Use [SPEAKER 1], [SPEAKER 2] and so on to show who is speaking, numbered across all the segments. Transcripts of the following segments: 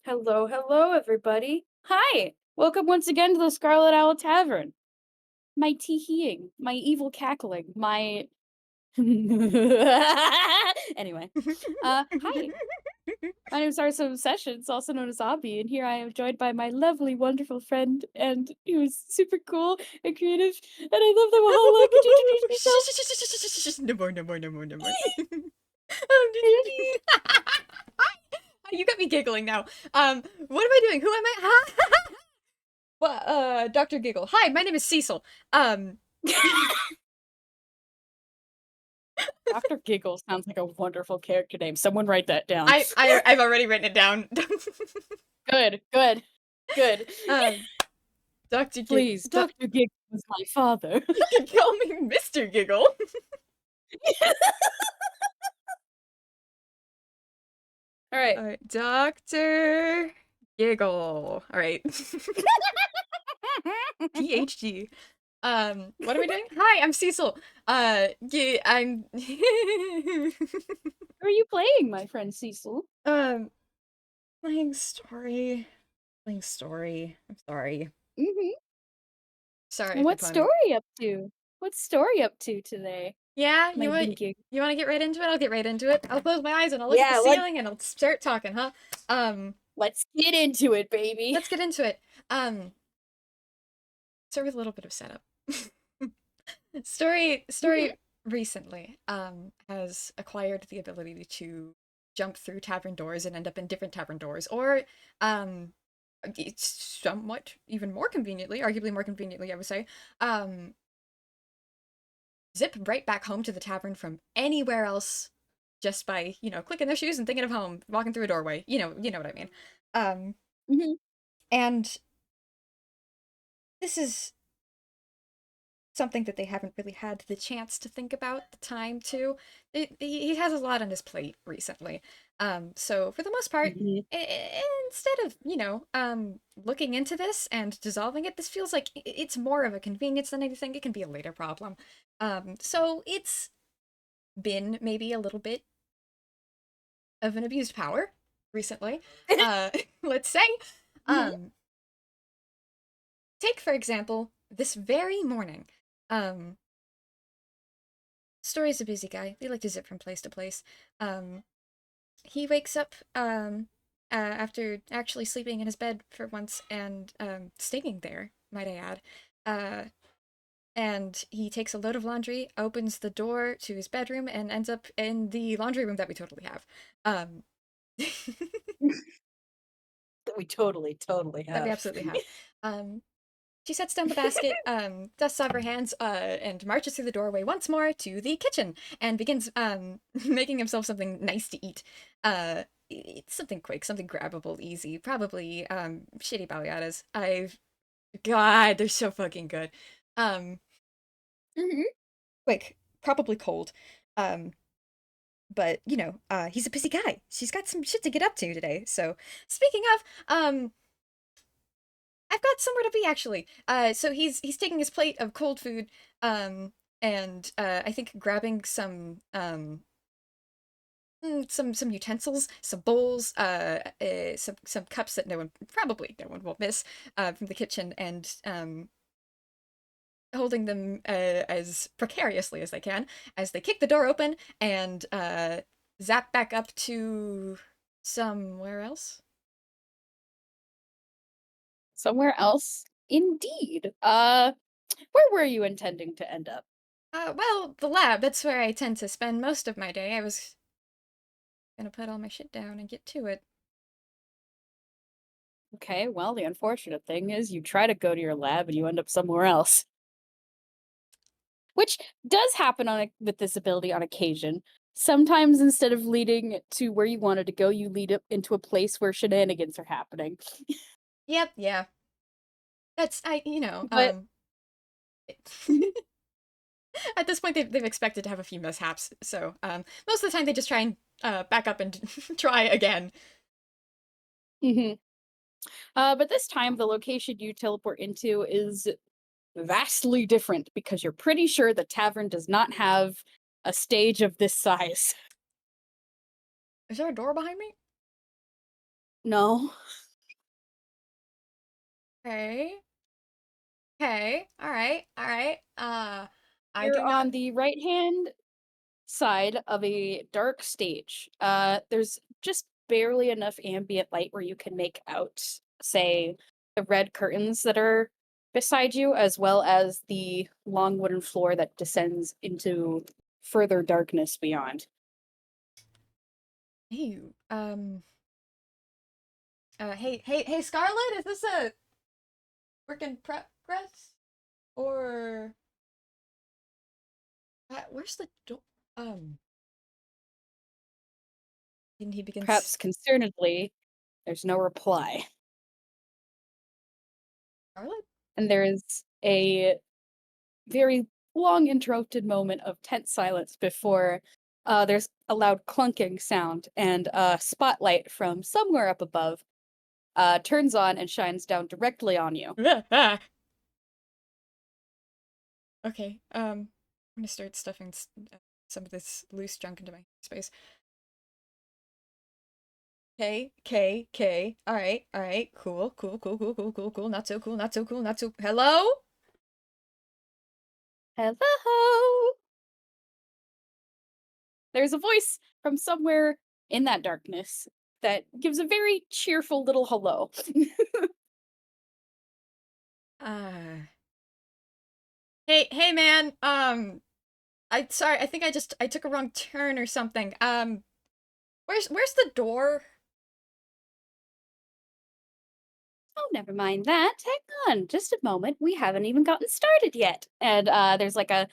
[SPEAKER 1] Hello, hello, everybody. Hi! Welcome once again to the Scarlet Owl Tavern. My tee-heeing, my evil cackling, my anyway. Hi. My name is Arso Sessions, also known as Abby, and here I am joined by my lovely, wonderful friend, and who's super cool and creative, and I love them all. Could you introduce yourself?
[SPEAKER 2] No more, no more, no more, no more. You got me giggling now. What am I doing? Who am I? Well, Dr. Giggle. Hi, my name is Cecil. Um,
[SPEAKER 1] Dr. Giggle sounds like a wonderful character name. Someone write that down.
[SPEAKER 2] I've already written it down.
[SPEAKER 1] Good, good, good.
[SPEAKER 2] um, Dr. Giggle.
[SPEAKER 1] Please, Dr. Giggle is my father.
[SPEAKER 2] You can call me Mr. Giggle.
[SPEAKER 1] All right.
[SPEAKER 2] All right, Dr. Giggle. All right. PhD. What am I doing? Hi, I'm Cecil. Yeah, I'm.
[SPEAKER 1] Who are you playing, my friend Cecil?
[SPEAKER 2] um, playing story. Playing story. I'm sorry.
[SPEAKER 1] Mm-hmm.
[SPEAKER 2] Sorry if you're
[SPEAKER 1] What
[SPEAKER 2] playing.
[SPEAKER 1] story up to? What's story up to today?
[SPEAKER 2] Yeah,
[SPEAKER 1] My dinky.
[SPEAKER 2] you want to get right into it? I'll get right into it. I'll close my eyes and I'll look at the
[SPEAKER 1] Yeah,
[SPEAKER 2] ceiling and I'll start talking, huh?
[SPEAKER 1] let's get into it, baby.
[SPEAKER 2] Let's get into it. Start with a little bit of setup.
[SPEAKER 1] Mhm.
[SPEAKER 2] Story recently has acquired the ability to jump through tavern doors and end up in different tavern doors, or it's somewhat even more conveniently, arguably more conveniently, I would say, um, zip right back home to the tavern from anywhere else just by, clicking their shoes and thinking of home, walking through a doorway. You know what I mean. Um,
[SPEAKER 1] Mhm.
[SPEAKER 2] and this is something that they haven't really had the chance to think about, the time to. He has a lot on his plate recently. So for the most part,
[SPEAKER 1] Mhm.
[SPEAKER 2] instead of, looking into this and dissolving it, this feels like it's more of a convenience than anything. It can be a later problem. So it's been maybe a little bit of an abused power recently. Let's say.
[SPEAKER 1] Mhm.
[SPEAKER 2] Um, Take, for example, this very morning. Um, Story's a busy guy. They like to zip from place to place. Um, he wakes up after actually sleeping in his bed for once and staying there, might I add. Uh, and he takes a load of laundry, opens the door to his bedroom, and ends up in the laundry room that we totally have. Um,
[SPEAKER 1] That we totally
[SPEAKER 2] that we
[SPEAKER 1] have.
[SPEAKER 2] absolutely have. Um, She sets down the basket, dusts off her hands, and marches through the doorway once more to the kitchen and begins making himself something nice to eat. It's something quick, something grabbable, easy. Probably shitty baleadas. God, they're so fucking good. Um,
[SPEAKER 1] Mhm.
[SPEAKER 2] Quick, probably cold. Um, but he's a busy guy. She's got some shit to get up to today. So, speaking of, I've got somewhere to be actually. So he's taking his plate of cold food, and I think grabbing some utensils, some bowls, some cups that probably no one will miss, from the kitchen, and holding them as precariously as they can as they kick the door open and zap back up to somewhere else.
[SPEAKER 1] Somewhere else, indeed. Where were you intending to end up?
[SPEAKER 2] Well, the lab, that's where I tend to spend most of my day. I was gonna put all my shit down and get to it.
[SPEAKER 1] Okay, well, the unfortunate thing is you try to go to your lab and you end up somewhere else. Which does happen with this ability on occasion. Sometimes instead of leading to where you wanted to go, you lead up into a place where shenanigans are happening.
[SPEAKER 2] Yep, yeah. That's
[SPEAKER 1] But
[SPEAKER 2] at this point they've expected to have a few mishaps. So, most of the time they just try and back up and try again.
[SPEAKER 1] Mhm. But this time the location you teleport into is vastly different because you're pretty sure the tavern does not have a stage of this size.
[SPEAKER 2] Is there a door behind me?
[SPEAKER 1] No.
[SPEAKER 2] Okay. Okay. All right. All right. I
[SPEAKER 1] You're
[SPEAKER 2] do not.
[SPEAKER 1] on the right-hand side of a dark stage. There's just barely enough ambient light where you can make out, say, the red curtains that are beside you, as well as the long wooden floor that descends into further darkness beyond.
[SPEAKER 2] Ew. Hey, Scarlet, is this a work in progress? Or where's the door? Um, and he begins.
[SPEAKER 1] Perhaps concernedly, there's no reply.
[SPEAKER 2] Scarlet?
[SPEAKER 1] And there is a very long interrupted moment of tense silence before there's a loud clunking sound and a spotlight from somewhere up above turns on and shines down directly on you.
[SPEAKER 2] Ah. Okay. I'm gonna start stuffing some of this loose junk into my space. K. All right. All right. Cool. Cool. Cool. Cool. Cool. Cool. Cool. Not so cool. Not so cool. Not so. Hello?
[SPEAKER 1] Hello! There's a voice from somewhere in that darkness that gives a very cheerful little hello.
[SPEAKER 2] Uh. Hey, man. Sorry. I think I took a wrong turn or something. Where's the door?
[SPEAKER 1] Oh, never mind that. Hang on just a moment. We haven't even gotten started yet. And there's like a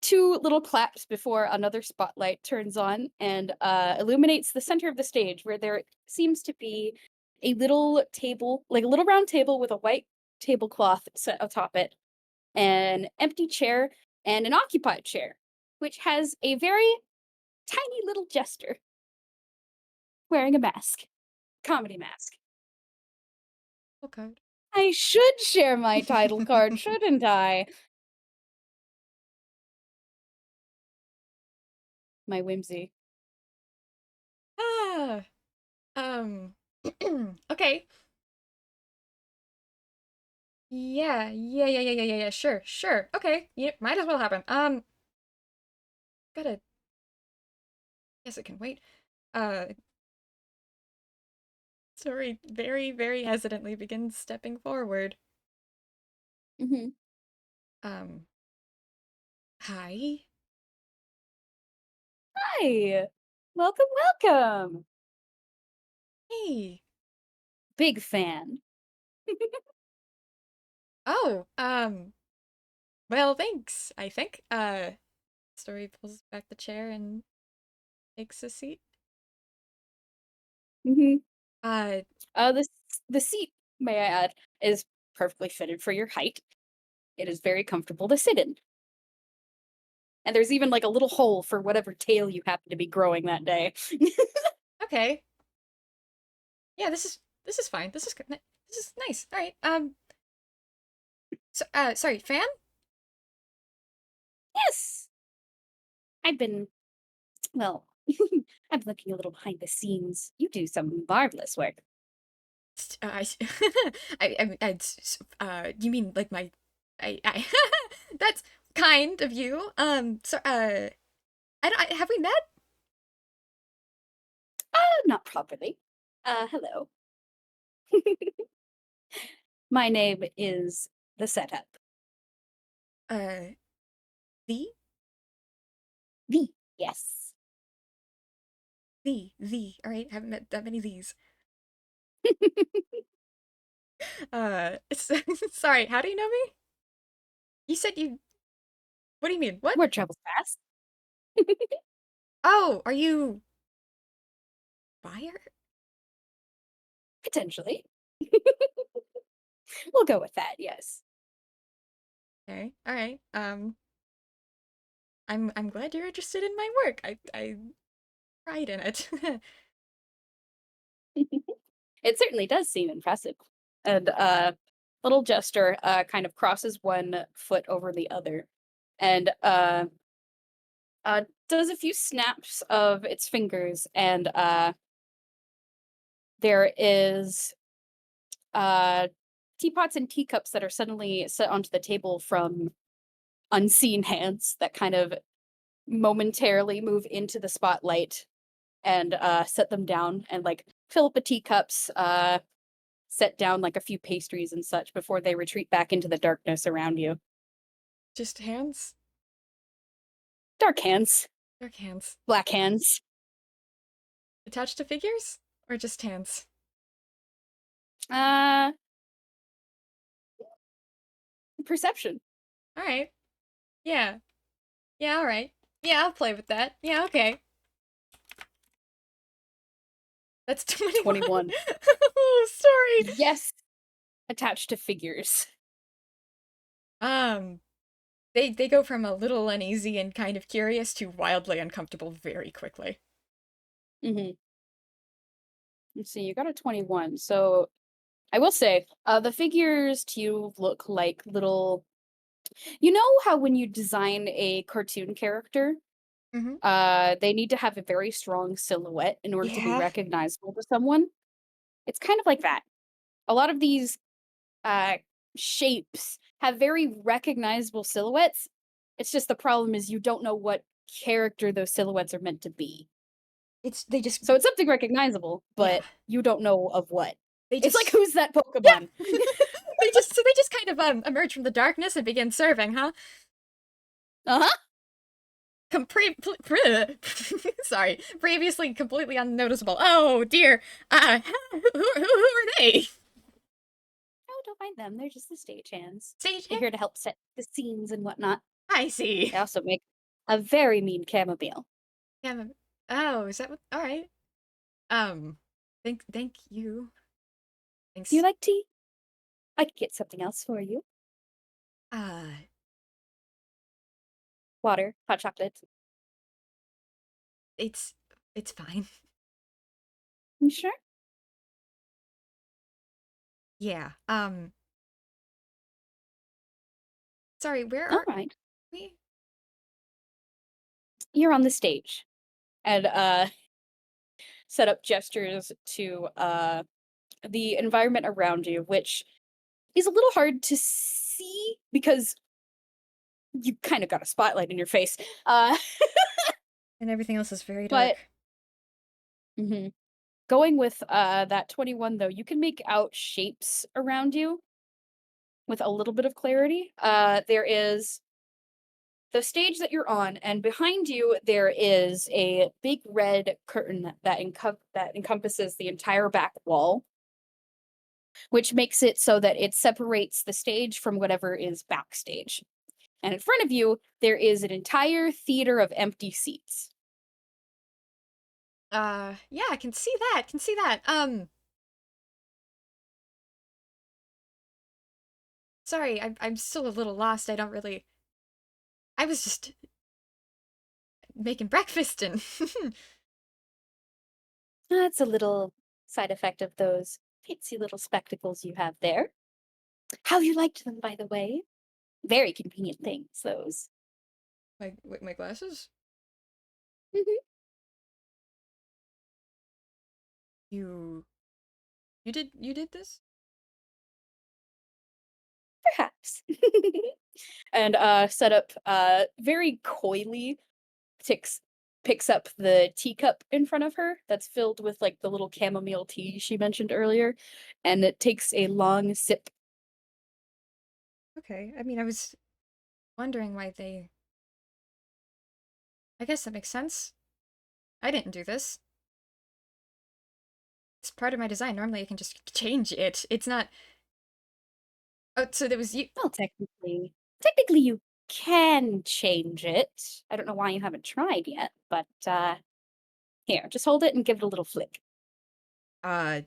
[SPEAKER 1] two little claps before another spotlight turns on and illuminates the center of the stage where there seems to be a little table, like a little round table with a white tablecloth set atop it, an empty chair, and an occupied chair, which has a very tiny little jester wearing a mask, comedy mask.
[SPEAKER 2] Okay.
[SPEAKER 1] I should share my title card, shouldn't I? My whimsy.
[SPEAKER 2] Ah. Um. Okay. Yeah. Sure. Okay. Yeah, might as well happen. Gotta. Guess it can wait. Uh. Sorry. Very hesitantly begins stepping forward.
[SPEAKER 1] Hmm.
[SPEAKER 2] Um. Hi.
[SPEAKER 1] Hi, welcome, welcome.
[SPEAKER 2] Hey.
[SPEAKER 1] Big fan.
[SPEAKER 2] Oh. Well, thanks. I think. Story pulls back the chair and takes a seat.
[SPEAKER 1] Hmm.
[SPEAKER 2] Uh.
[SPEAKER 1] The seat, may I add, is perfectly fitted for your height. It is very comfortable to sit in. And there's even like a little hole for whatever tail you happen to be growing that day.
[SPEAKER 2] Okay. Yeah. This is fine. This is nice. All right. So. Sorry. Fan.
[SPEAKER 1] Yes, I've been, well, I'm looking a little behind the scenes. You do some marvelous work.
[SPEAKER 2] I, you mean like I, that's kind of you. So, have we met?
[SPEAKER 1] Not properly. Hello. My name is The Setup.
[SPEAKER 2] Uh, the,
[SPEAKER 1] The, yes.
[SPEAKER 2] All right, haven't met that many these. Sorry, how do you know me? You said you, what do you mean? What?
[SPEAKER 1] Word travels fast.
[SPEAKER 2] Oh, are you buyer?
[SPEAKER 1] Potentially. We'll go with that, yes.
[SPEAKER 2] Okay, all right. I'm glad you're interested in my work. I pride in it.
[SPEAKER 1] It certainly does seem impressive. And little jester kind of crosses one foot over the other and does a few snaps of its fingers and There is uh teapots and teacups that are suddenly set onto the table from unseen hands that kind of momentarily move into the spotlight and set them down and like fill up the teacups, set down like a few pastries and such before they retreat back into the darkness around you.
[SPEAKER 2] Just hands?
[SPEAKER 1] Dark hands,
[SPEAKER 2] Dark hands.
[SPEAKER 1] black hands.
[SPEAKER 2] Attached to figures? Or just hands?
[SPEAKER 1] Uh, Perception.
[SPEAKER 2] Alright. Yeah. Yeah, alright. Yeah, I'll play with that. Yeah, okay. That's 21.
[SPEAKER 1] 21.
[SPEAKER 2] Oh, sorry.
[SPEAKER 1] Yes, attached to figures.
[SPEAKER 2] Um, they go from a little uneasy and kind of curious to wildly uncomfortable very quickly.
[SPEAKER 1] Hmm. Let's see, you got a 21. So I will say, the figures to you look like little. You know how when you design a cartoon character,
[SPEAKER 2] Mm-hmm.
[SPEAKER 1] they need to have a very strong silhouette in order to be
[SPEAKER 2] Yeah.
[SPEAKER 1] recognizable to someone? It's kind of like that. A lot of these uh, shapes have very recognizable silhouettes. It's just the problem is you don't know what character those silhouettes are meant to be.
[SPEAKER 2] They just
[SPEAKER 1] So it's something recognizable,
[SPEAKER 2] yeah.
[SPEAKER 1] but you don't know of what.
[SPEAKER 2] They
[SPEAKER 1] It's like
[SPEAKER 2] just
[SPEAKER 1] who's that
[SPEAKER 2] yeah.
[SPEAKER 1] Pokemon?
[SPEAKER 2] They just kind of emerge from the darkness and begin serving, huh?
[SPEAKER 1] Uh-huh.
[SPEAKER 2] Sorry, previously completely unnoticeable. Oh dear. Who are they?
[SPEAKER 1] Oh, don't mind them. They're just the stagehands. They're
[SPEAKER 2] Stagehand?
[SPEAKER 1] here to help set the scenes and whatnot.
[SPEAKER 2] I see.
[SPEAKER 1] They also make a very mean chamomile.
[SPEAKER 2] Yeah. Oh, is that what? All right. Um, thank you.
[SPEAKER 1] Do you
[SPEAKER 2] Thanks.
[SPEAKER 1] like tea? I could get something else for you.
[SPEAKER 2] Uh,
[SPEAKER 1] Water, hot chocolate.
[SPEAKER 2] it's it's fine.
[SPEAKER 1] You sure?
[SPEAKER 2] Yeah. Sorry, where
[SPEAKER 1] All
[SPEAKER 2] are
[SPEAKER 1] right.
[SPEAKER 2] we?
[SPEAKER 1] You're on the stage. And set up gestures to the environment around you, which is a little hard to see because you kind of got a spotlight in your face. Uh,
[SPEAKER 2] And everything else is very
[SPEAKER 1] but
[SPEAKER 2] dark.
[SPEAKER 1] mhm. Going with that 21, though, you can make out shapes around you with a little bit of clarity. There is the stage that you're on, and behind you there is a big red curtain that encompasses the entire back wall, which makes it so that it separates the stage from whatever is backstage. And in front of you, there is an entire theater of empty seats.
[SPEAKER 2] Yeah, I can see that. Can see that. Sorry, I'm still a little lost. I don't really. I was just making breakfast and.
[SPEAKER 1] That's a little side effect of those fancy little spectacles you have there. How you liked them, by the way? Very convenient things, those.
[SPEAKER 2] My glasses?
[SPEAKER 1] Mhm.
[SPEAKER 2] You you did this?
[SPEAKER 1] Perhaps. And set up very coyly ticks picks up the teacup in front of her that's filled with like the little chamomile tea she mentioned earlier, and it takes a long sip.
[SPEAKER 2] Okay. I mean, I was wondering why they. I guess that makes sense. I didn't do this. It's part of my design. Normally, I can just change it. It's not. Oh, so there was you.
[SPEAKER 1] Well, technically you can change it. I don't know why you haven't tried yet, but here, just hold it and give it a little flick.
[SPEAKER 2] All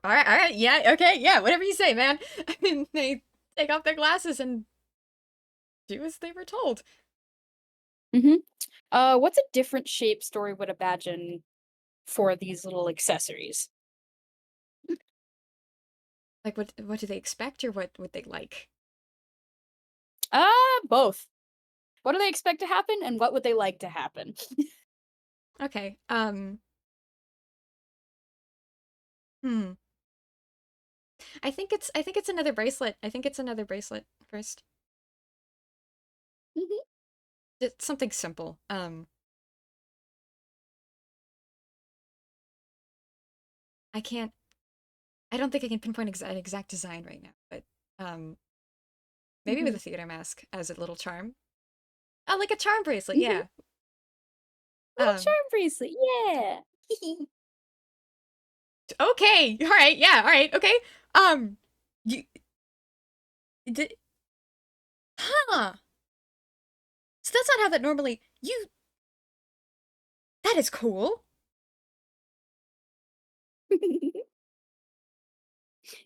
[SPEAKER 2] right, yeah, okay, yeah, whatever you say, man. I mean, they take off their glasses and do as they were told.
[SPEAKER 1] Mhm. What's a different shape Story would imagine for these little accessories?
[SPEAKER 2] Like, what do they expect, or what would they like?
[SPEAKER 1] Both. What do they expect to happen, and what would they like to happen?
[SPEAKER 2] Okay, Hmm. I think it's another bracelet. I think it's another bracelet first.
[SPEAKER 1] Mhm.
[SPEAKER 2] It's something simple. I can't. I don't think I can pinpoint an exact design right now, but um, maybe with
[SPEAKER 1] Mhm.
[SPEAKER 2] a theater mask as a little charm. Oh, like a charm bracelet.
[SPEAKER 1] Mhm.
[SPEAKER 2] Yeah.
[SPEAKER 1] Little
[SPEAKER 2] Um.
[SPEAKER 1] charm bracelet, yeah.
[SPEAKER 2] Okay. All right. Yeah. All right. Okay. Um. You did. Huh. So that's not how that normally. You. That is cool.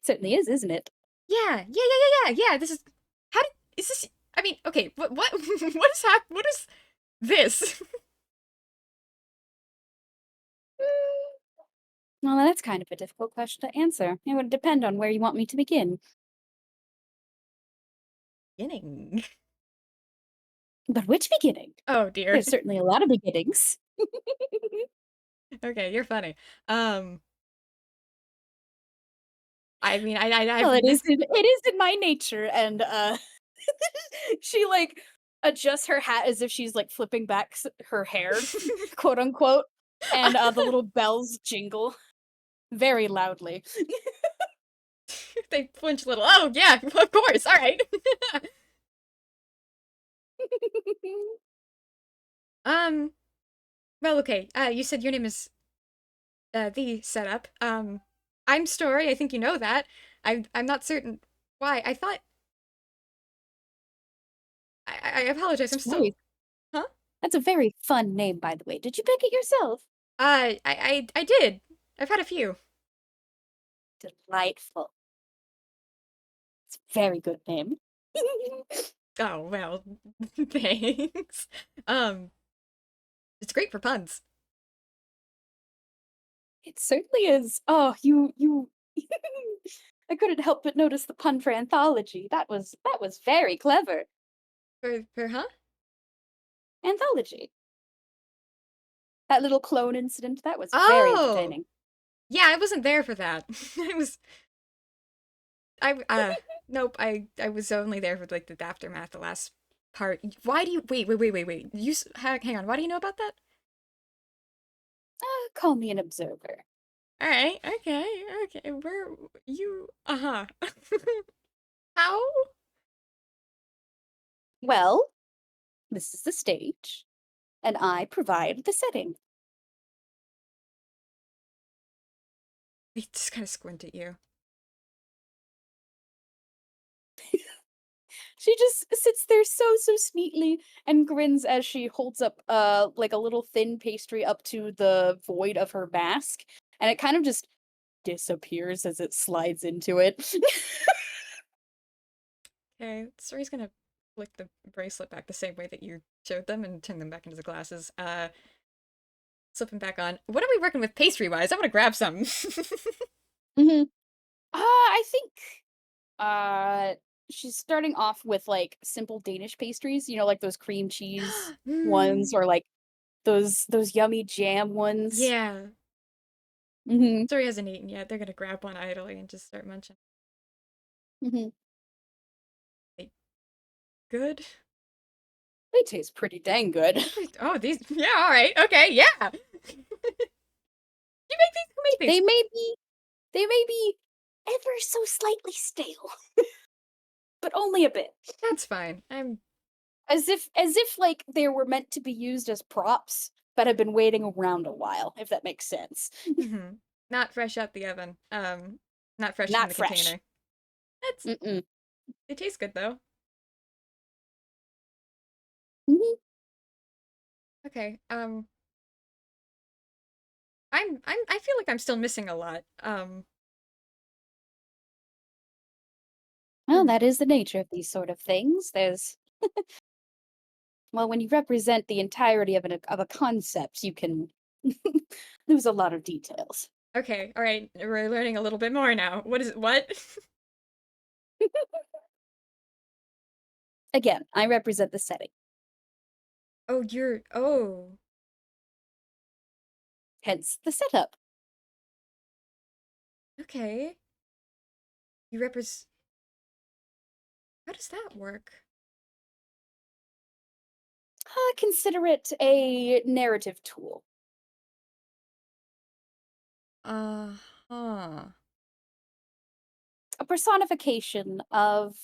[SPEAKER 1] Certainly is, isn't it?
[SPEAKER 2] Yeah. Yeah. Yeah. Yeah. Yeah. Yeah. This is. How did? Is this? I mean, okay. What? What? What is hap? What is this?
[SPEAKER 1] Mm, well, that's kind of a difficult question to answer. It would depend on where you want me to begin.
[SPEAKER 2] Beginning.
[SPEAKER 1] But which beginning?
[SPEAKER 2] Oh dear.
[SPEAKER 1] There's certainly a lot of beginnings.
[SPEAKER 2] Okay, you're funny. Um. I mean, I've
[SPEAKER 1] Well, it is in my nature, and she like adjusts her hat as if she's like flipping back her hair, quote unquote, and the little bells jingle very loudly.
[SPEAKER 2] they flinch a little. Oh yeah, of course. All right. um. Well, okay. You said your name is the setup. I'm Story. I think you know that. I'm not certain why. I thought. I apologize. I'm still.
[SPEAKER 1] Story.
[SPEAKER 2] Huh?
[SPEAKER 1] That's a very fun name, by the way. Did you pick it yourself?
[SPEAKER 2] I did. I've had a few.
[SPEAKER 1] Delightful. It's a very good name.
[SPEAKER 2] Oh well, thanks. Um, it's great for puns.
[SPEAKER 1] It certainly is. Oh, you I couldn't help but notice the pun for anthology. That was very clever.
[SPEAKER 2] For huh?
[SPEAKER 1] Anthology. That little clone incident, that was very
[SPEAKER 2] Oh,
[SPEAKER 1] entertaining.
[SPEAKER 2] yeah. I wasn't there for that. I was. Nope. I was only there for like the aftermath, the last part. Why do you wait? Hang on. Why do you know about that?
[SPEAKER 1] Call me an observer.
[SPEAKER 2] All right. Okay. Where you? Uh-huh. How?
[SPEAKER 1] Well, this is the stage, and I provide the setting.
[SPEAKER 2] They just kind of squint at you.
[SPEAKER 1] She just sits there so sweetly and grins as she holds up like a little thin pastry up to the void of her mask, and it kind of just disappears as it slides into it.
[SPEAKER 2] Okay. Story's gonna flick the bracelet back the same way that you showed them and turn them back into the glasses. Slip them back on. What are we working with pastry wise? I'm gonna grab some.
[SPEAKER 1] Mhm. I think uh she's starting off with like simple Danish pastries, like those cream cheese ones
[SPEAKER 2] mm,
[SPEAKER 1] or like those yummy jam ones.
[SPEAKER 2] yeah.
[SPEAKER 1] Mhm.
[SPEAKER 2] Story hasn't eaten yet. They're gonna grab one idly and just start munching.
[SPEAKER 1] Mhm.
[SPEAKER 2] They good?
[SPEAKER 1] They taste pretty dang good.
[SPEAKER 2] Oh, these. Yeah. All right. Okay. Yeah. You make these. Who made
[SPEAKER 1] They
[SPEAKER 2] these?
[SPEAKER 1] may be they may be ever so slightly stale, but only a bit.
[SPEAKER 2] That's fine. I'm.
[SPEAKER 1] As if like they were meant to be used as props but have been waiting around a while, if that makes sense.
[SPEAKER 2] Mm-hmm. Not fresh out the oven. Not fresh from
[SPEAKER 1] Not
[SPEAKER 2] the
[SPEAKER 1] fresh.
[SPEAKER 2] container. That's.
[SPEAKER 1] Mm-mm.
[SPEAKER 2] They taste good though.
[SPEAKER 1] Mhm.
[SPEAKER 2] Okay. I feel like I'm still missing a lot.
[SPEAKER 1] Well,
[SPEAKER 2] Hmm.
[SPEAKER 1] that is the nature of these sort of things. Well, when you represent the entirety of a concept, you can lose a lot of details.
[SPEAKER 2] Okay. All right. We're learning a little bit more now. What is it? What?
[SPEAKER 1] Again, I represent the setting,
[SPEAKER 2] Oh, you're. Oh.
[SPEAKER 1] hence the setup.
[SPEAKER 2] Okay. You represent. How does that work?
[SPEAKER 1] Consider it a narrative tool,
[SPEAKER 2] Uh-huh.
[SPEAKER 1] a personification of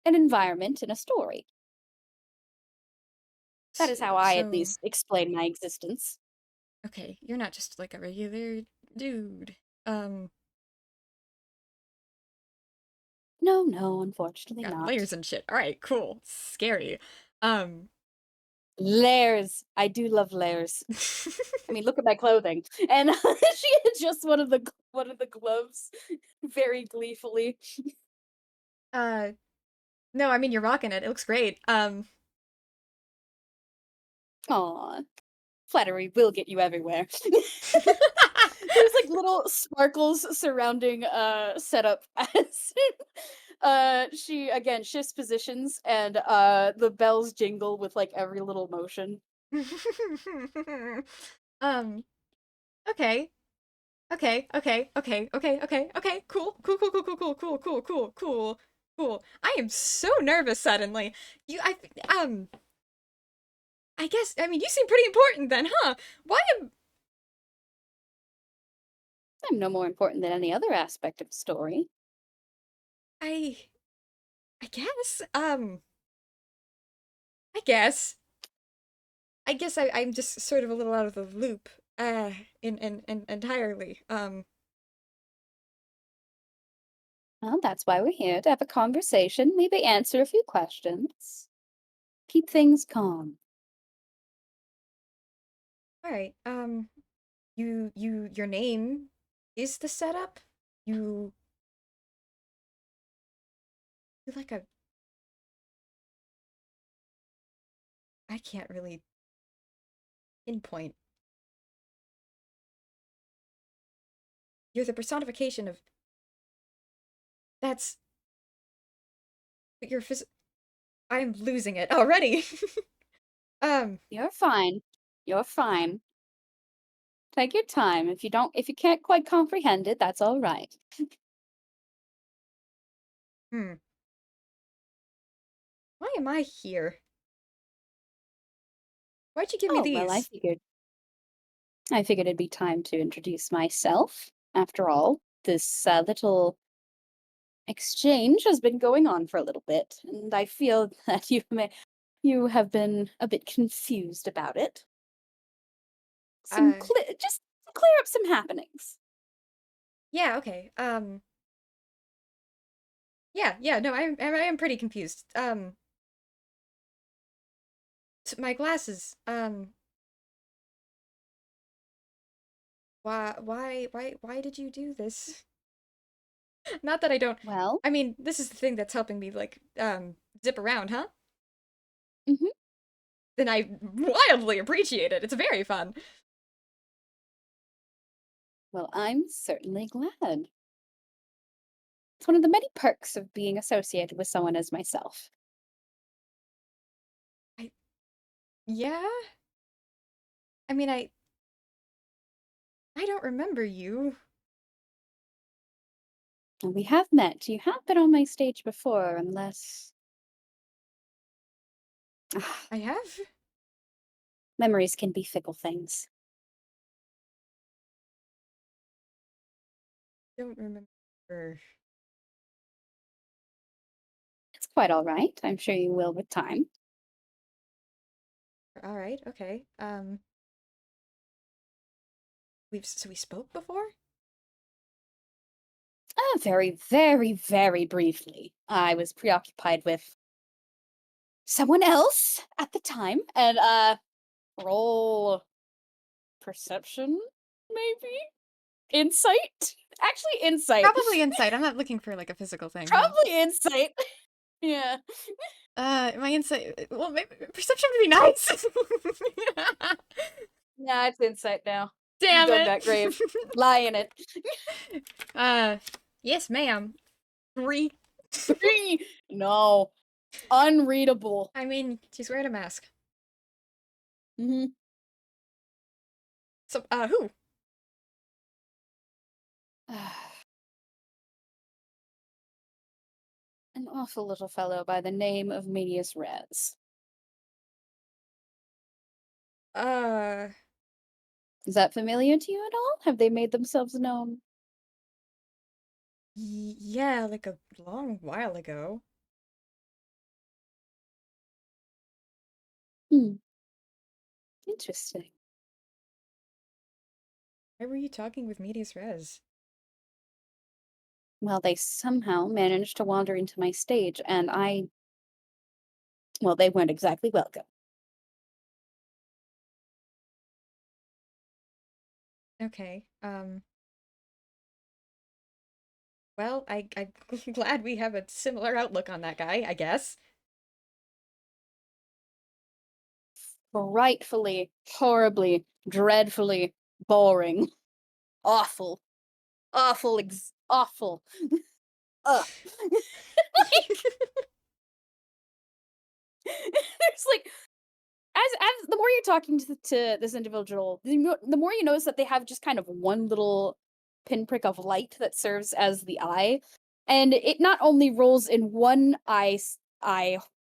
[SPEAKER 1] an environment in a story. That is how I at
[SPEAKER 2] So,
[SPEAKER 1] least explain my existence.
[SPEAKER 2] okay, you're not just like a regular dude. Um,
[SPEAKER 1] No, no, unfortunately
[SPEAKER 2] Got
[SPEAKER 1] not.
[SPEAKER 2] layers and shit. All right, cool. Scary. Um,
[SPEAKER 1] Layers. I do love layers. I mean, look at my clothing. And she adjusts one of the gloves very gleefully.
[SPEAKER 2] uh, no, I mean you're rocking it. It looks great.
[SPEAKER 1] Aw, flattery will get you everywhere. There's like little sparkles surrounding setup as she again shifts positions and the bells jingle with like every little motion.
[SPEAKER 2] um, okay. Okay. Cool. I am so nervous suddenly. You, um, I guess, I mean, you seem pretty important then, huh? Why am
[SPEAKER 1] I'm no more important than any other aspect of the story.
[SPEAKER 2] I, I guess, I guess. I'm just sort of a little out of the loop, in entirely.
[SPEAKER 1] Well, that's why we're here to have a conversation, maybe answer a few questions, keep things calm.
[SPEAKER 2] All right, your name is the setup? You, you like a, I can't really pinpoint. You're the personification of, that's, but you're I'm losing it already. Um,
[SPEAKER 1] You're fine. You're fine. Take your time. If you can't quite comprehend it, that's all right.
[SPEAKER 2] hmm, why am I here? Why'd you give me
[SPEAKER 1] Oh, well,
[SPEAKER 2] these?
[SPEAKER 1] I figured it'd be time to introduce myself. After all, this little exchange has been going on for a little bit, and I feel that you have been a bit confused about it.
[SPEAKER 2] Uh,
[SPEAKER 1] Just to clear up some happenings.
[SPEAKER 2] yeah, okay. Yeah, no, I am pretty confused. My glasses. Why did you do this? Not that I don't.
[SPEAKER 1] Well,
[SPEAKER 2] I mean, this is the thing that's helping me like zip around, huh?
[SPEAKER 1] mhm,
[SPEAKER 2] Then I wildly appreciate it. It's very fun.
[SPEAKER 1] well, I'm certainly glad. It's one of the many perks of being associated with someone as myself.
[SPEAKER 2] I Yeah. I mean, I don't remember you.
[SPEAKER 1] And we have met. You have been on my stage before, unless
[SPEAKER 2] I have?
[SPEAKER 1] memories can be fickle things.
[SPEAKER 2] Don't remember.
[SPEAKER 1] It's quite all right. I'm sure you will with time.
[SPEAKER 2] All right, okay. We spoke before?
[SPEAKER 1] Very, very, very briefly. I was preoccupied with someone else at the time, and roll perception, maybe insight. Actually, insight.
[SPEAKER 2] Probably insight. I'm not looking for like a physical thing, huh?
[SPEAKER 1] Probably insight. Yeah.
[SPEAKER 2] My insight. Well, maybe perception would be nice.
[SPEAKER 1] Yeah, it's insight now. You
[SPEAKER 2] Damn
[SPEAKER 1] dug
[SPEAKER 2] it.
[SPEAKER 1] that grave. Lie in it.
[SPEAKER 2] uh, yes, ma'am. 3.
[SPEAKER 1] 3. No. Unreadable.
[SPEAKER 2] I mean, she's wearing a mask.
[SPEAKER 1] Mhm.
[SPEAKER 2] So, who?
[SPEAKER 1] awful little fellow by the name of Medias Res.
[SPEAKER 2] Uh,
[SPEAKER 1] Is that familiar to you at all? Have they made themselves known?
[SPEAKER 2] yeah, like a long while ago.
[SPEAKER 1] Hmm, interesting.
[SPEAKER 2] Why were you talking with Medias Res?
[SPEAKER 1] Well, they somehow managed to wander into my stage, and well, they weren't exactly welcome.
[SPEAKER 2] Okay, well, I'm glad we have a similar outlook on that guy, I guess.
[SPEAKER 1] Frightfully, horribly, dreadfully boring. Awful. Awful, awful. Ugh. Like, there's like as the more you're talking to this individual, the more you notice that they have just kind of one little pinprick of light that serves as the eye, and it not only rolls in one eye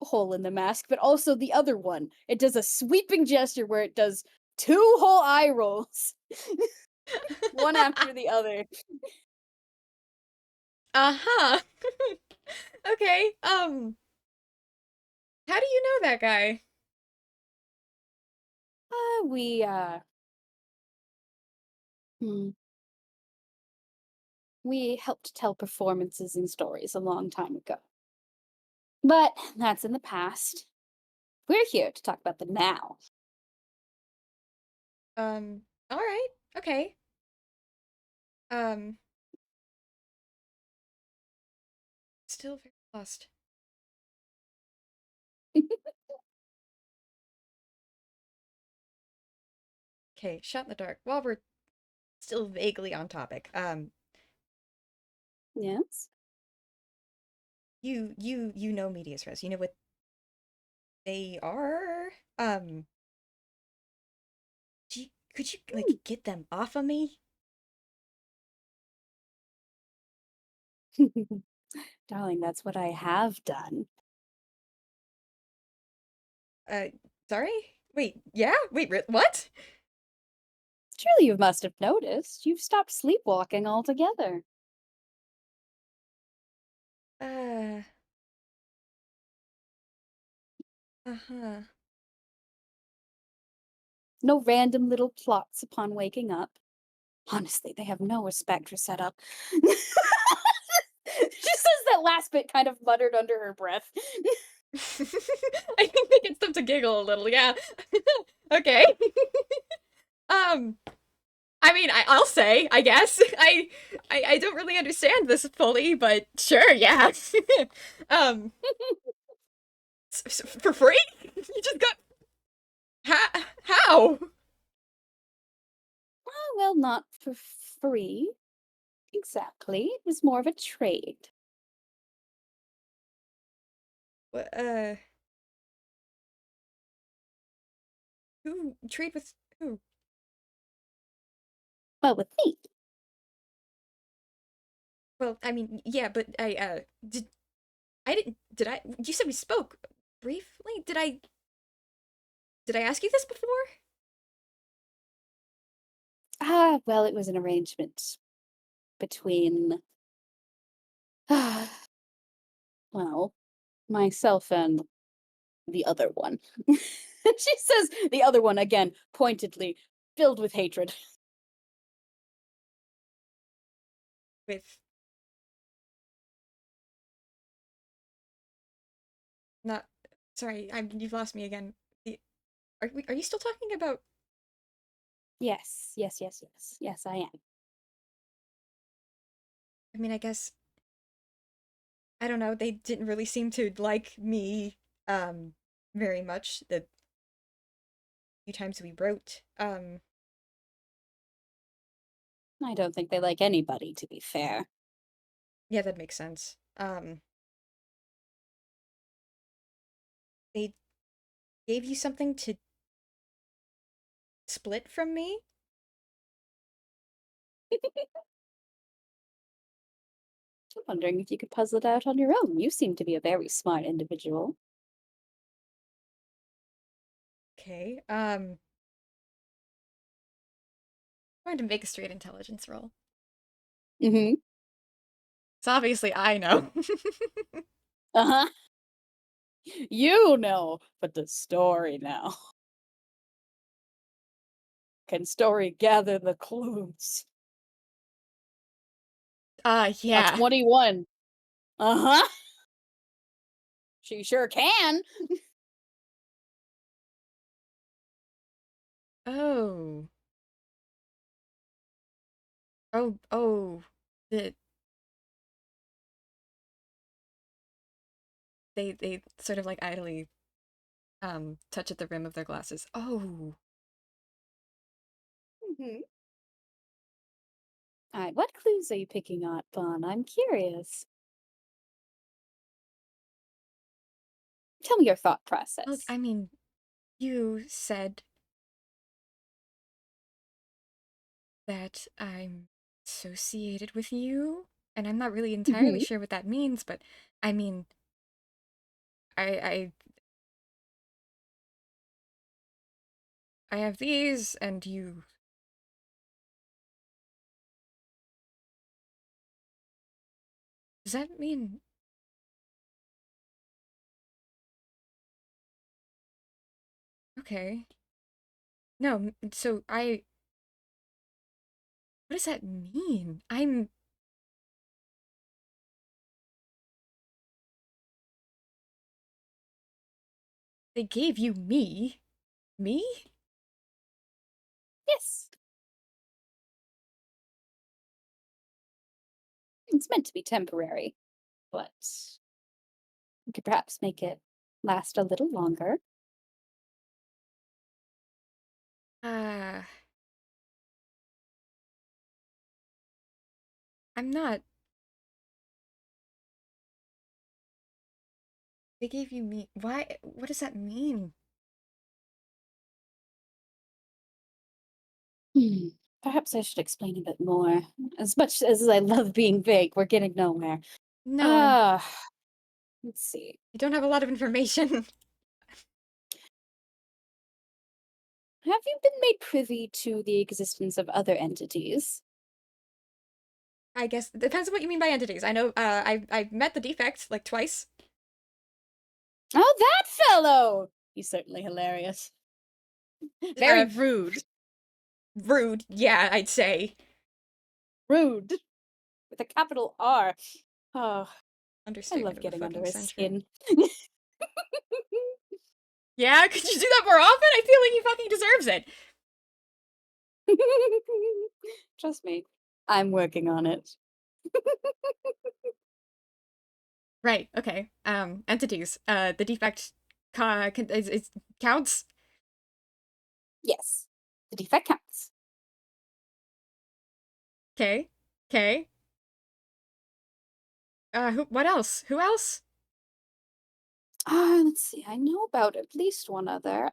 [SPEAKER 1] hole in the mask, but also the other one. It does a sweeping gesture where it does two whole eye rolls, one after the other.
[SPEAKER 2] Uh-huh. Okay, how do you know that guy?
[SPEAKER 1] We hmm, we helped tell performances and stories a long time ago. But that's in the past. We're here to talk about the now.
[SPEAKER 2] All right, okay. Um, Still very lost. Okay, shot in the dark. While we're still vaguely on topic,
[SPEAKER 1] Yes.
[SPEAKER 2] you know Medias Res. You know what they are? Could you like get them off of me?
[SPEAKER 1] Darling, that's what I have done.
[SPEAKER 2] Uh, Sorry? Wait, yeah? What?
[SPEAKER 1] Surely you must have noticed. You've stopped sleepwalking altogether.
[SPEAKER 2] Uh, uh-huh.
[SPEAKER 1] No random little plots upon waking up. Honestly, they have no respect for setup. She says that last bit kind of muttered under her breath.
[SPEAKER 2] I think that gets them to giggle a little, yeah. Okay. Um, I mean, I'll say, I guess. I don't really understand this fully, but sure, yeah. um, for free? You just got how?
[SPEAKER 1] Well, not for free. Exactly. It was more of a trade.
[SPEAKER 2] Uh, who trade with who?
[SPEAKER 1] Well, with me.
[SPEAKER 2] Well, I mean, yeah, but I didn't did I you said we spoke briefly? Did I ask you this before?
[SPEAKER 1] Well, it was an arrangement between, well, myself and the other one. She says the other one again, pointedly, filled with hatred.
[SPEAKER 2] With not sorry, you've lost me again. The, are you still talking about
[SPEAKER 1] Yes, yes, yes, yes. Yes, I am.
[SPEAKER 2] I mean, I guess I don't know, they didn't really seem to like me very much the few times we wrote.
[SPEAKER 1] I don't think they like anybody, to be fair.
[SPEAKER 2] Yeah, that makes sense. They gave you something to split from me?
[SPEAKER 1] I'm wondering if you could puzzle it out on your own. You seem to be a very smart individual.
[SPEAKER 2] Okay. I'm going to make a straight intelligence roll.
[SPEAKER 1] Mm-hmm.
[SPEAKER 2] So obviously I know.
[SPEAKER 1] Uh-huh. You know, but the story now. Can story gather the clues? A
[SPEAKER 2] Yeah.
[SPEAKER 1] 21. Uh-huh. She sure can.
[SPEAKER 2] Oh. Oh. The they sort of like idly touch at the rim of their glasses. Oh.
[SPEAKER 1] Mm-hmm. All right, what clues are you picking up on? I'm curious. Tell me your thought
[SPEAKER 2] Well,
[SPEAKER 1] process.
[SPEAKER 2] I mean, you said that I'm associated with you, and I'm not really entirely
[SPEAKER 1] Mm-hmm.
[SPEAKER 2] sure what that means, but I mean, I I have these, and you. Does that mean okay? No, so I. What does that mean? I'm. They gave you me? Me?
[SPEAKER 1] Yes, it's meant to be temporary, but we could perhaps make it last a little longer.
[SPEAKER 2] Uh, I'm not. They gave you me. Why? What does that mean?
[SPEAKER 1] Hmm. Perhaps I should explain a bit more. As much as I love being vague, we're getting nowhere.
[SPEAKER 2] No,
[SPEAKER 1] Ah, let's see.
[SPEAKER 2] you don't have a lot of information.
[SPEAKER 1] Have you been made privy to the existence of other entities?
[SPEAKER 2] I guess it depends on what you mean by entities. I know. I've met the defect like twice.
[SPEAKER 1] Oh, that fellow! He's certainly hilarious. Very
[SPEAKER 2] Uh,
[SPEAKER 1] rude.
[SPEAKER 2] rude. Yeah, I'd say.
[SPEAKER 1] Rude. With a capital R. Oh, I
[SPEAKER 2] Understatement
[SPEAKER 1] love
[SPEAKER 2] of the
[SPEAKER 1] getting under
[SPEAKER 2] fucking
[SPEAKER 1] his
[SPEAKER 2] century.
[SPEAKER 1] skin.
[SPEAKER 2] Yeah, could you do that more often? I feel like he fucking deserves it.
[SPEAKER 1] Trust me, I'm working on it.
[SPEAKER 2] Right. Okay. Entities. The defect is counts.
[SPEAKER 1] Yes, the defect counts.
[SPEAKER 2] Okay. Okay. Who? What else? Who else?
[SPEAKER 1] Let's see. I know about at least one other.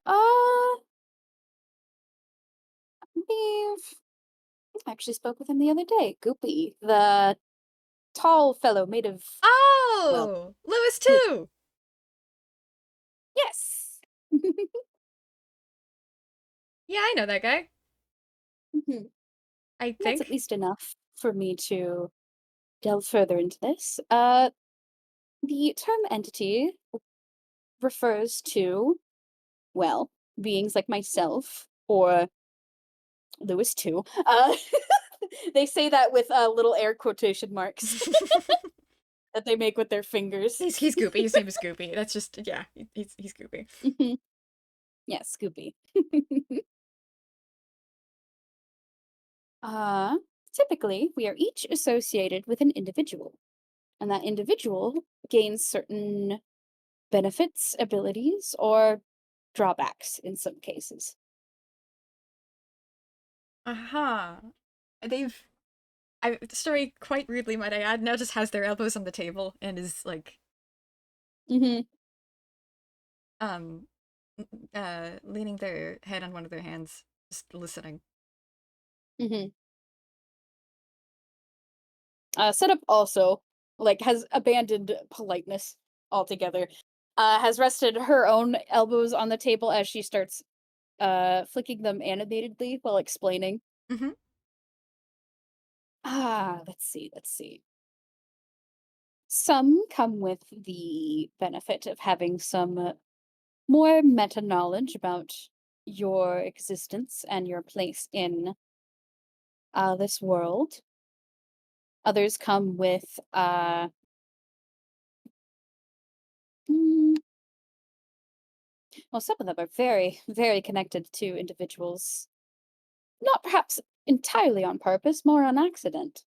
[SPEAKER 1] Believe I actually spoke with him the other day. Goopy, the tall fellow made of, well,
[SPEAKER 2] Oh, Lewis
[SPEAKER 1] poop.
[SPEAKER 2] too.
[SPEAKER 1] Yes.
[SPEAKER 2] Yeah, I know that guy.
[SPEAKER 1] Mhm.
[SPEAKER 2] I
[SPEAKER 1] That's at
[SPEAKER 2] think.
[SPEAKER 1] least enough for me to delve further into this. The term entity refers to, well, beings like myself or Lewis too. They say that with little air quotation marks that they make with their fingers.
[SPEAKER 2] He's Goopy. His name is Goopy. That's just yeah. He's Goopy.
[SPEAKER 1] Mhm. Yeah, Scoopy. Uh, Typically, we are each associated with an individual, and that individual gains certain benefits, abilities, or drawbacks in some cases.
[SPEAKER 2] Uh-huh. They've the story quite rudely, might I add, now just has their elbows on the table and is like
[SPEAKER 1] Hmm.
[SPEAKER 2] um leaning their head on one of their hands, just listening.
[SPEAKER 1] Hmm. Setup also. like, has abandoned politeness altogether, has rested her own elbows on the table as she starts, flicking them animatedly while explaining.
[SPEAKER 2] Hmm.
[SPEAKER 1] Let's see, let's see. Some come with the benefit of having some more meta knowledge about your existence and your place in this world. Others come with mm, well, some of them are very, very connected to individuals, not perhaps entirely on purpose, more on accident.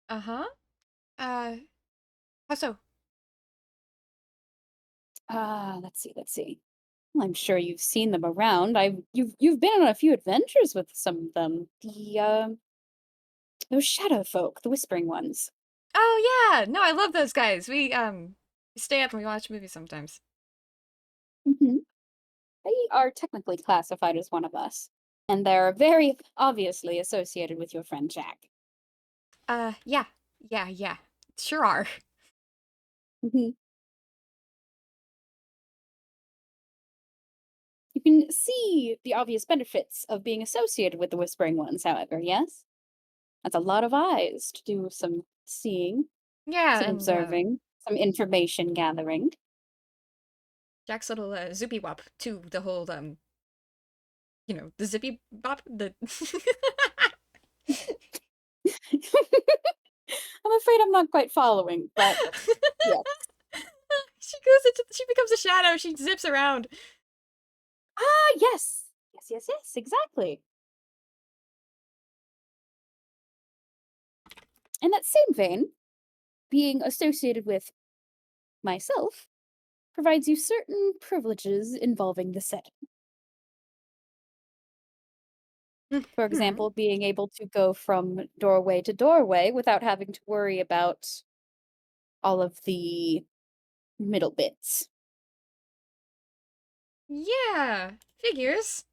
[SPEAKER 2] Uh-huh. Uh, how so?
[SPEAKER 1] Let's see, let's see. Well, I'm sure you've seen them around. You've been on a few adventures with some of them. Those shadow folk, the whispering ones.
[SPEAKER 2] Oh yeah, no, I love those guys. We stay up and we watch movies sometimes.
[SPEAKER 1] Hmm. They are technically classified as one of us, and they're very obviously associated with your friend Jack.
[SPEAKER 2] Yeah, yeah, sure are.
[SPEAKER 1] Mhm. You can see the obvious benefits of being associated with the whispering ones, however, yes? That's a lot of eyes to do some seeing,
[SPEAKER 2] Yeah,
[SPEAKER 1] some
[SPEAKER 2] and
[SPEAKER 1] observing, some information gathering.
[SPEAKER 2] Jack's little zippy wop to the whole the zippy bop the
[SPEAKER 1] I'm afraid I'm not quite following, but yes.
[SPEAKER 2] she becomes a shadow, she zips around.
[SPEAKER 1] Yes. Yes, yes, yes, exactly. In that same vein, being associated with myself provides you certain privileges involving the setting. For
[SPEAKER 2] Hmm.
[SPEAKER 1] example, being able to go from doorway to doorway without having to worry about all of the middle bits.
[SPEAKER 2] Yeah, figures.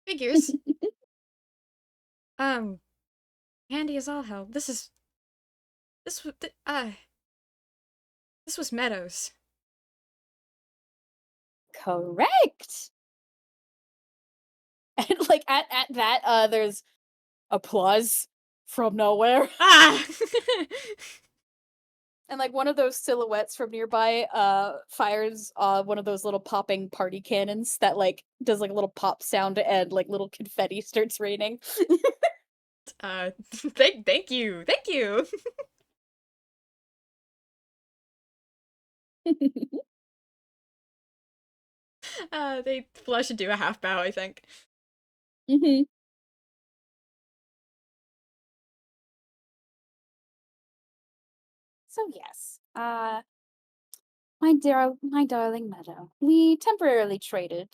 [SPEAKER 2] Figures. Um, handy as all hell. This was this was Meadows.
[SPEAKER 1] Correct. And like at that, there's applause from nowhere.
[SPEAKER 2] Ah!
[SPEAKER 1] And like one of those silhouettes from nearby fires one of those little popping party cannons that like does like a little pop sound and like little confetti starts raining.
[SPEAKER 2] Thank you. Thank you. They flush and do a half bow, I think.
[SPEAKER 1] Hmm. So yes, my darling Meadow, we temporarily traded.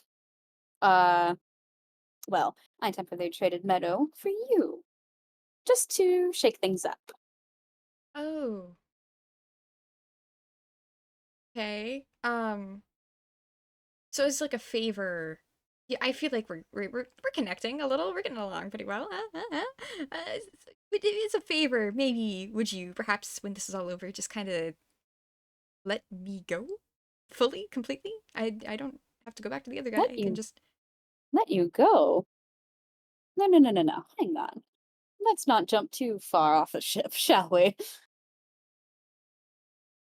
[SPEAKER 1] Uh, well, I temporarily traded Meadow for you, just to shake things up.
[SPEAKER 2] Oh, okay. So it's like a favor. Yeah, I feel like we're connecting a little. We're getting along pretty well. It's a favor. Maybe would you perhaps, when this is all over, just kind of let me go fully, completely? I don't have to go back to the other guy.
[SPEAKER 1] Let
[SPEAKER 2] I can
[SPEAKER 1] you
[SPEAKER 2] just.
[SPEAKER 1] let you go? No, no, no, no, no. Hang on. Let's not jump too far off the ship, shall we?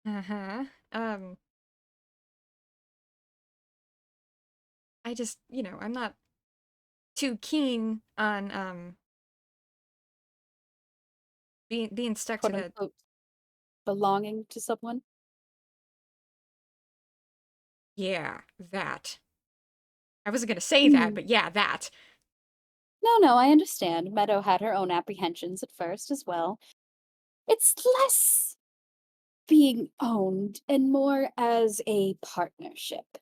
[SPEAKER 2] Uh-huh. Um, I just, I'm not too keen on being stuck to
[SPEAKER 1] Quote
[SPEAKER 2] the.
[SPEAKER 1] unquote belonging to someone.
[SPEAKER 2] Yeah, that. I wasn't gonna say that,
[SPEAKER 1] Hmm.
[SPEAKER 2] but yeah, that.
[SPEAKER 1] No, no, I understand. Meadow had her own apprehensions at first as well. It's less being owned and more as a partnership.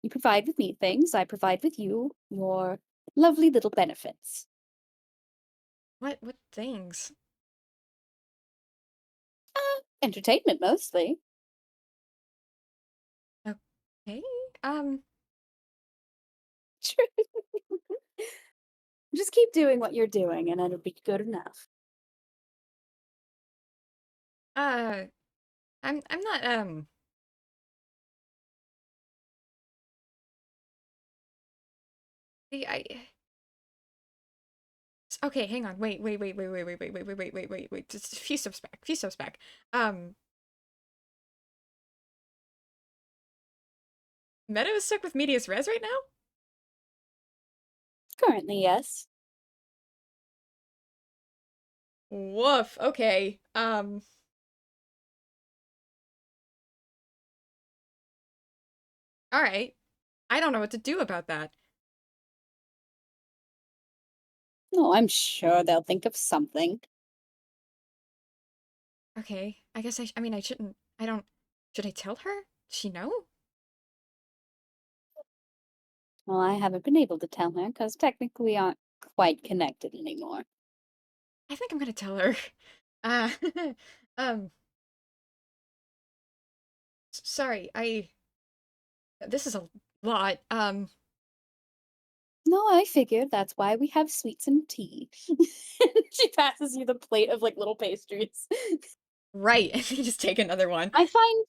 [SPEAKER 1] You provide with me things, I provide with you your lovely little benefits.
[SPEAKER 2] What things?
[SPEAKER 1] Entertainment mostly.
[SPEAKER 2] Okay. Um,
[SPEAKER 1] True. Just keep doing what you're doing, and it'll be good enough.
[SPEAKER 2] Uh, I'm not, I okay, hang on. Wait. Just a few steps back. Um, Meadow is stuck with Medias Res right now?
[SPEAKER 1] Currently, yes.
[SPEAKER 2] Woof. Okay. All right. I don't know what to do about that.
[SPEAKER 1] No, I'm sure they'll think of something.
[SPEAKER 2] Okay. I guess I mean, I shouldn't. I don't. Should I tell her? Does she know?
[SPEAKER 1] Well, I haven't been able to tell her because technically we aren't quite connected anymore.
[SPEAKER 2] I think I'm gonna tell her. Uh, um, sorry. This is a lot.
[SPEAKER 1] No, I figured that's why we have sweets and tea. She passes you the plate of like little pastries.
[SPEAKER 2] Right. And you just take another one.
[SPEAKER 1] I find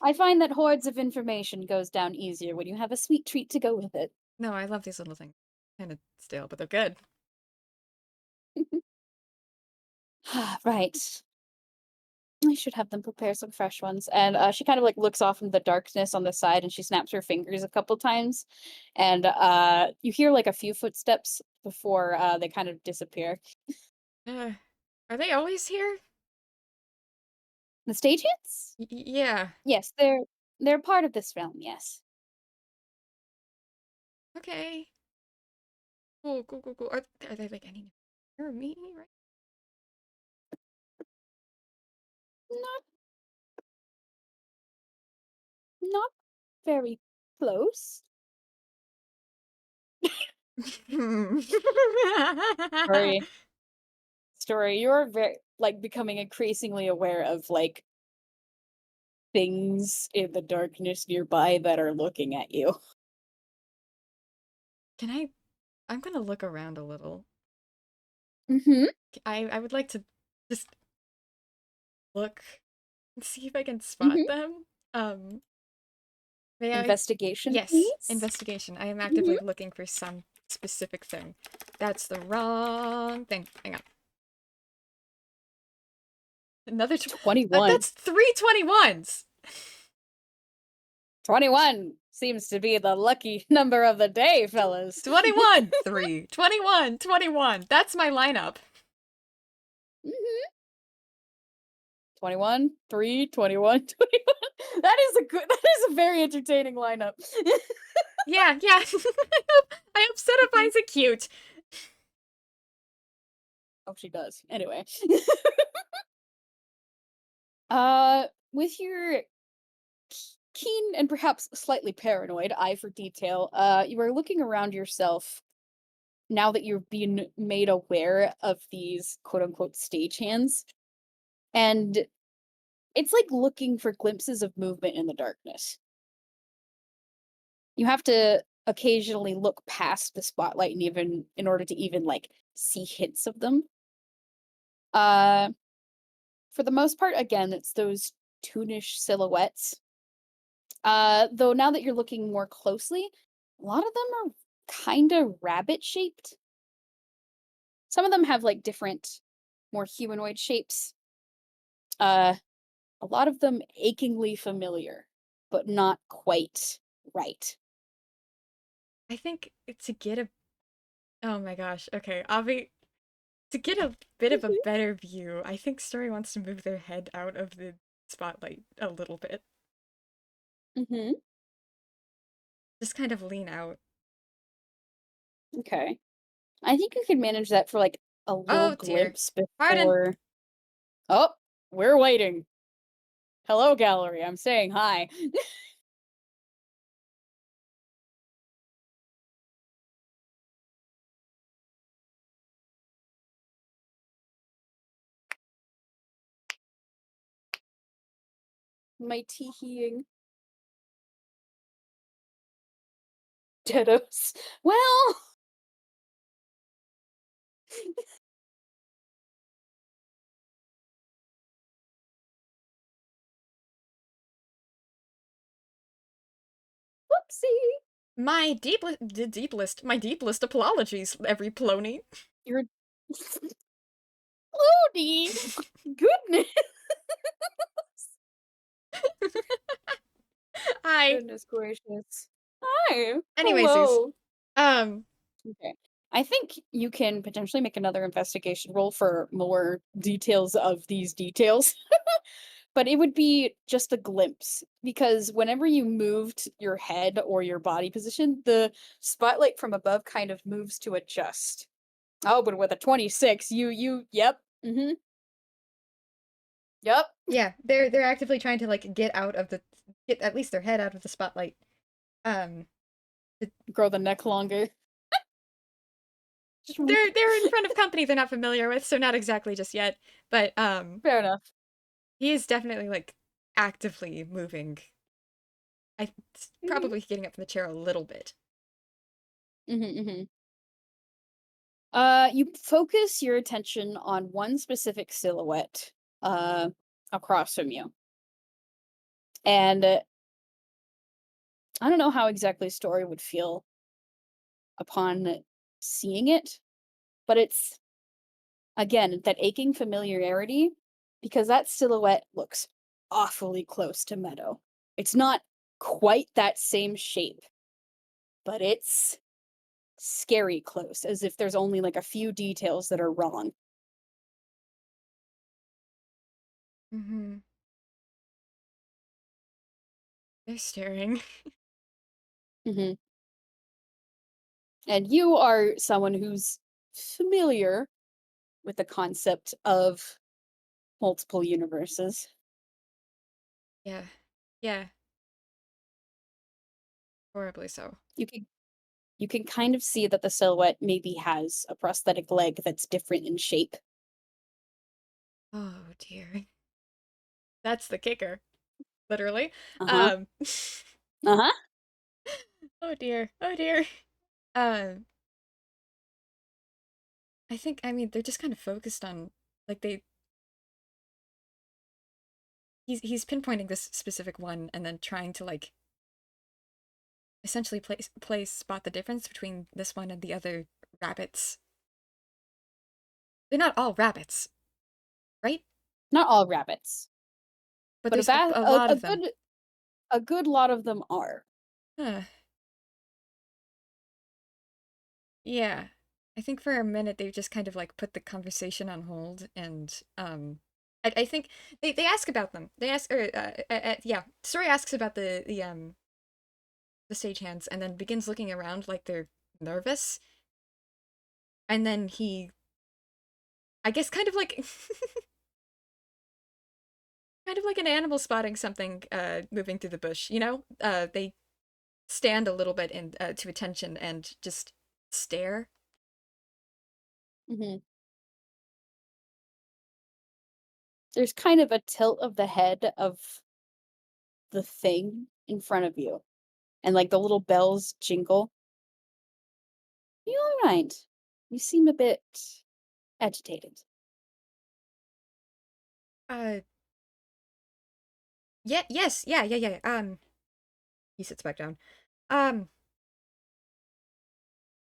[SPEAKER 1] I find that hordes of information goes down easier when you have a sweet treat to go with it.
[SPEAKER 2] No, I love these little things. Kind of stale, but they're good.
[SPEAKER 1] Right. I should have them prepare some fresh ones. And she kind of like looks off in the darkness on the side and she snaps her fingers a couple times. And you hear like a few footsteps before they kind of disappear.
[SPEAKER 2] Uh, are they always here?
[SPEAKER 1] The stagehands?
[SPEAKER 2] Yeah.
[SPEAKER 1] Yes, they're part of this realm, yes.
[SPEAKER 2] Okay. Cool. Are they like any near me? Right?
[SPEAKER 1] Not not very close.
[SPEAKER 2] Hmm.
[SPEAKER 1] Sorry. Story. You're very like becoming increasingly aware of like things in the darkness nearby that are looking at you.
[SPEAKER 2] Can I? I'm gonna look around a little.
[SPEAKER 1] Mm-hmm.
[SPEAKER 2] I would like to just look and see if I can spot
[SPEAKER 1] Mm-hmm.
[SPEAKER 2] them. May I?
[SPEAKER 1] Investigation,
[SPEAKER 2] Yes,
[SPEAKER 1] please.
[SPEAKER 2] investigation. I am
[SPEAKER 1] Mm-hmm.
[SPEAKER 2] actively looking for some specific thing. That's the wrong thing. Hang on. Another.
[SPEAKER 1] 21.
[SPEAKER 2] That's three 21s.
[SPEAKER 1] 21 seems to be the lucky number of the day, fellas.
[SPEAKER 2] 21, 3, 21, 21. That's my lineup.
[SPEAKER 1] Mhm. 21, 3, 21, 21. That is that is a very entertaining lineup.
[SPEAKER 2] Yeah. I hope Seta finds it cute.
[SPEAKER 1] Oh, she does. Anyway. With your keen and perhaps slightly paranoid eye for detail, you are looking around yourself now that you've been made aware of these quote unquote stagehands. And it's like looking for glimpses of movement in the darkness. You have to occasionally look past the spotlight and even in order to even like see hints of them. Uh for the most part, again, it's those toonish silhouettes. Though now that you're looking more closely, a lot of them are kind of rabbit shaped. Some of them have like different, more humanoid shapes. Uh, a lot of them achingly familiar, but not quite right.
[SPEAKER 2] I think to get a. Oh my gosh. Okay, Avi. To get a bit of a better view, I think Story wants to move their head out of the spotlight a little bit.
[SPEAKER 1] Mm-hmm.
[SPEAKER 2] Just kind of lean out.
[SPEAKER 1] Okay. I think you can manage that for like a little
[SPEAKER 2] Oh dear.
[SPEAKER 1] glimpse
[SPEAKER 2] Pardon.
[SPEAKER 1] before. Oh, we're waiting. Hello, gallery. I'm saying hi. My teeheeing. Deados. Well, Whoopsie.
[SPEAKER 2] My deeplest apologies, every plony.
[SPEAKER 1] You're Looney. Goodness.
[SPEAKER 2] Hi.
[SPEAKER 1] Goodness gracious. Hi.
[SPEAKER 2] Anyways,
[SPEAKER 1] Hello.
[SPEAKER 2] um,
[SPEAKER 1] Okay. I think you can potentially make another investigation roll for more details of these details. But it would be just a glimpse because whenever you moved your head or your body position, the spotlight from above kind of moves to adjust. Oh, but with a 26, yep. Mhm. Yep.
[SPEAKER 2] yeah, they're actively trying to like get at least their head out of the spotlight. Um, th-
[SPEAKER 1] Grow the neck longer. Just
[SPEAKER 2] they're in front of company they're not familiar with, so not exactly just yet. But
[SPEAKER 1] fair enough.
[SPEAKER 2] he is definitely like actively moving. I
[SPEAKER 1] Mhm.
[SPEAKER 2] probably getting up from the chair a little bit.
[SPEAKER 1] Mhm. Mhm. You focus your attention on one specific silhouette uh across from you. And I don't know how exactly Story would feel upon seeing it, but it's again that aching familiarity because that silhouette looks awfully close to Meadow. It's not quite that same shape, but it's scary close, as if there's only like a few details that are wrong.
[SPEAKER 2] Mm-hmm. They're staring.
[SPEAKER 1] Mhm. And you are someone who's familiar with the concept of multiple universes.
[SPEAKER 2] Yeah, yeah, horribly so.
[SPEAKER 1] You can kind of see that the silhouette maybe has a prosthetic leg that's different in shape.
[SPEAKER 2] Oh dear, that's the kicker. Literally.
[SPEAKER 1] Uh-huh.
[SPEAKER 2] Um,
[SPEAKER 1] Uh-huh.
[SPEAKER 2] oh dear, oh dear. Um, I mean they're just kind of focused on like they he's pinpointing this specific one and then trying to like essentially place spot the difference between this one and the other rabbits. They're not all rabbits, right?
[SPEAKER 1] Not all rabbits,
[SPEAKER 2] But
[SPEAKER 1] but
[SPEAKER 2] there's a lot of them.
[SPEAKER 1] a good lot of them are.
[SPEAKER 2] Huh. Yeah. I think for a minute they just kind of like put the conversation on hold and I think they ask about them. They ask or yeah, Story asks about the stagehands and then begins looking around like they're nervous. And then he I guess kind of like kind of like an animal spotting something moving through the bush, you know? They stand a little bit in to attention and just stare.
[SPEAKER 1] Mhm. There's kind of a tilt of the head of the thing in front of you, and like the little bells jingle. You all right? You seem a bit agitated.
[SPEAKER 2] Uh yeah, yes, yeah, yeah, yeah. He sits back down. Um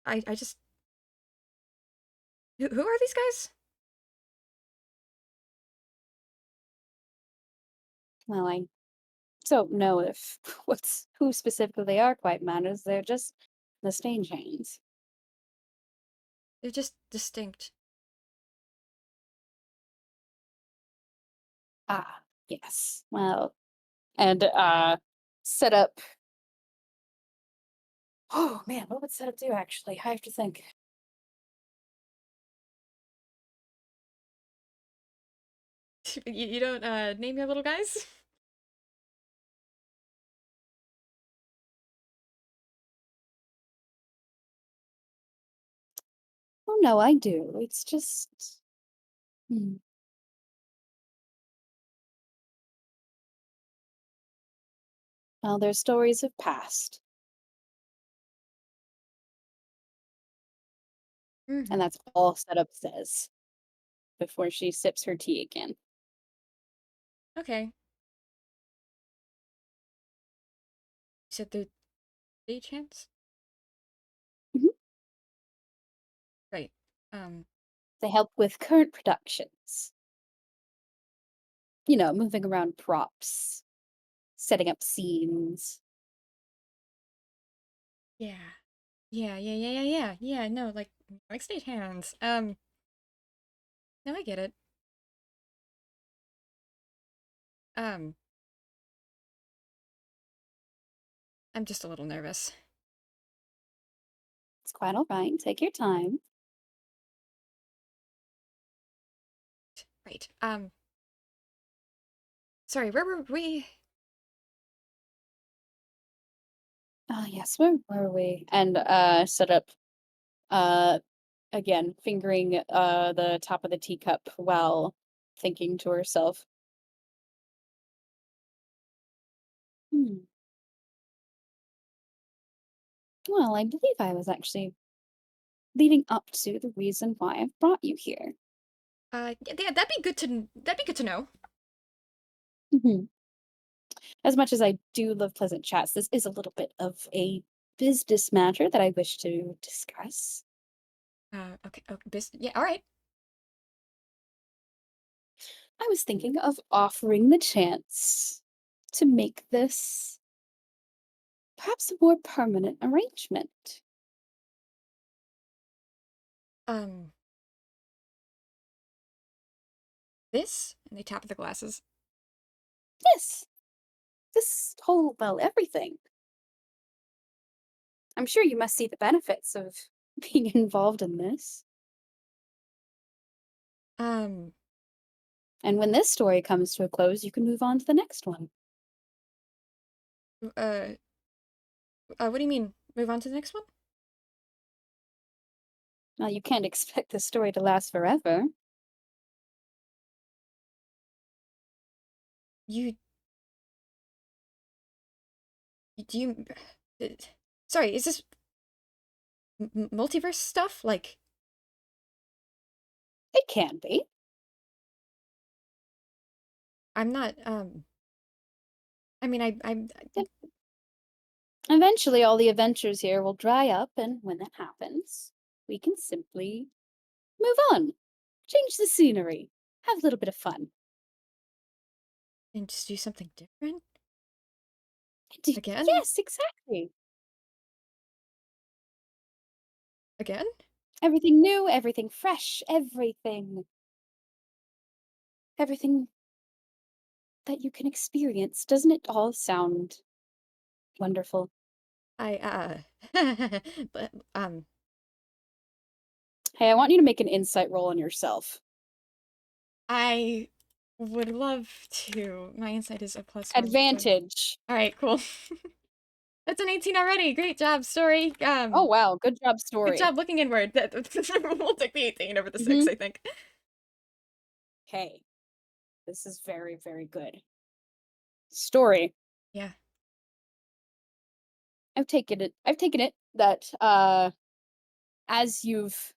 [SPEAKER 2] I just who are these guys?
[SPEAKER 1] Well, I don't know if what's who specifically they are quite matters. They're just the stage hands.
[SPEAKER 2] They're just distinct.
[SPEAKER 1] Ah, yes. Well, and set up. Oh man, what would set up do actually? I have to think.
[SPEAKER 2] You don't name your little guys?
[SPEAKER 1] Oh no, I do. It's just. Hmm. Well, their stories have passed. And
[SPEAKER 2] Mm-hmm.
[SPEAKER 1] that's all Setup says before she sips her tea again.
[SPEAKER 2] Okay. You said the day chance?
[SPEAKER 1] Mhm.
[SPEAKER 2] Right. Um,
[SPEAKER 1] They help with current productions, moving around props, setting up scenes.
[SPEAKER 2] yeah. Yeah, no, like stage hands. No, I get it. Um, I'm just a little nervous.
[SPEAKER 1] It's quite all right. Take your time.
[SPEAKER 2] Right. Sorry, where were we?
[SPEAKER 1] Oh, yes, where were we? And Setup uh again, fingering the top of the teacup while thinking to herself, hmm, well, I believe I was actually leading up to the reason why I've brought you here.
[SPEAKER 2] Yeah, that'd be good to know.
[SPEAKER 1] Mhm. As much as I do love pleasant chats, this is a little bit of a business matter that I wish to discuss.
[SPEAKER 2] Okay, yeah, all right.
[SPEAKER 1] I was thinking of offering the chance to make this perhaps a more permanent arrangement.
[SPEAKER 2] Um, this, and they tap the glasses.
[SPEAKER 1] Yes, this whole, well, everything. I'm sure you must see the benefits of being involved in this.
[SPEAKER 2] Um,
[SPEAKER 1] And when this story comes to a close, you can move on to the next one.
[SPEAKER 2] uh, what do you mean? Move on to the next one?
[SPEAKER 1] Now, you can't expect this story to last forever.
[SPEAKER 2] You, do you, uh, sorry, is this multiverse stuff? Like,
[SPEAKER 1] It can be.
[SPEAKER 2] I'm not, I mean,
[SPEAKER 1] And eventually, all the adventures here will dry up, and when that happens, we can simply move on, change the scenery, have a little bit of fun.
[SPEAKER 2] and just do something different again,
[SPEAKER 1] Yes, exactly.
[SPEAKER 2] again.
[SPEAKER 1] Everything new, everything fresh, everything that you can experience. Doesn't it all sound wonderful?
[SPEAKER 2] But,
[SPEAKER 1] Hey, I want you to make an insight roll on yourself.
[SPEAKER 2] I would love to. My insight is a +1, so.
[SPEAKER 1] Advantage.
[SPEAKER 2] All right, cool. That's an 18 already. Great job, story.
[SPEAKER 1] Oh, wow. Good job,
[SPEAKER 2] Good
[SPEAKER 1] story.
[SPEAKER 2] job looking inward. That we'll take the 18 over the 6,
[SPEAKER 1] Hmm.
[SPEAKER 2] I think.
[SPEAKER 1] Hey, this is very, very good. Story.
[SPEAKER 2] Yeah.
[SPEAKER 1] I've taken it that as you've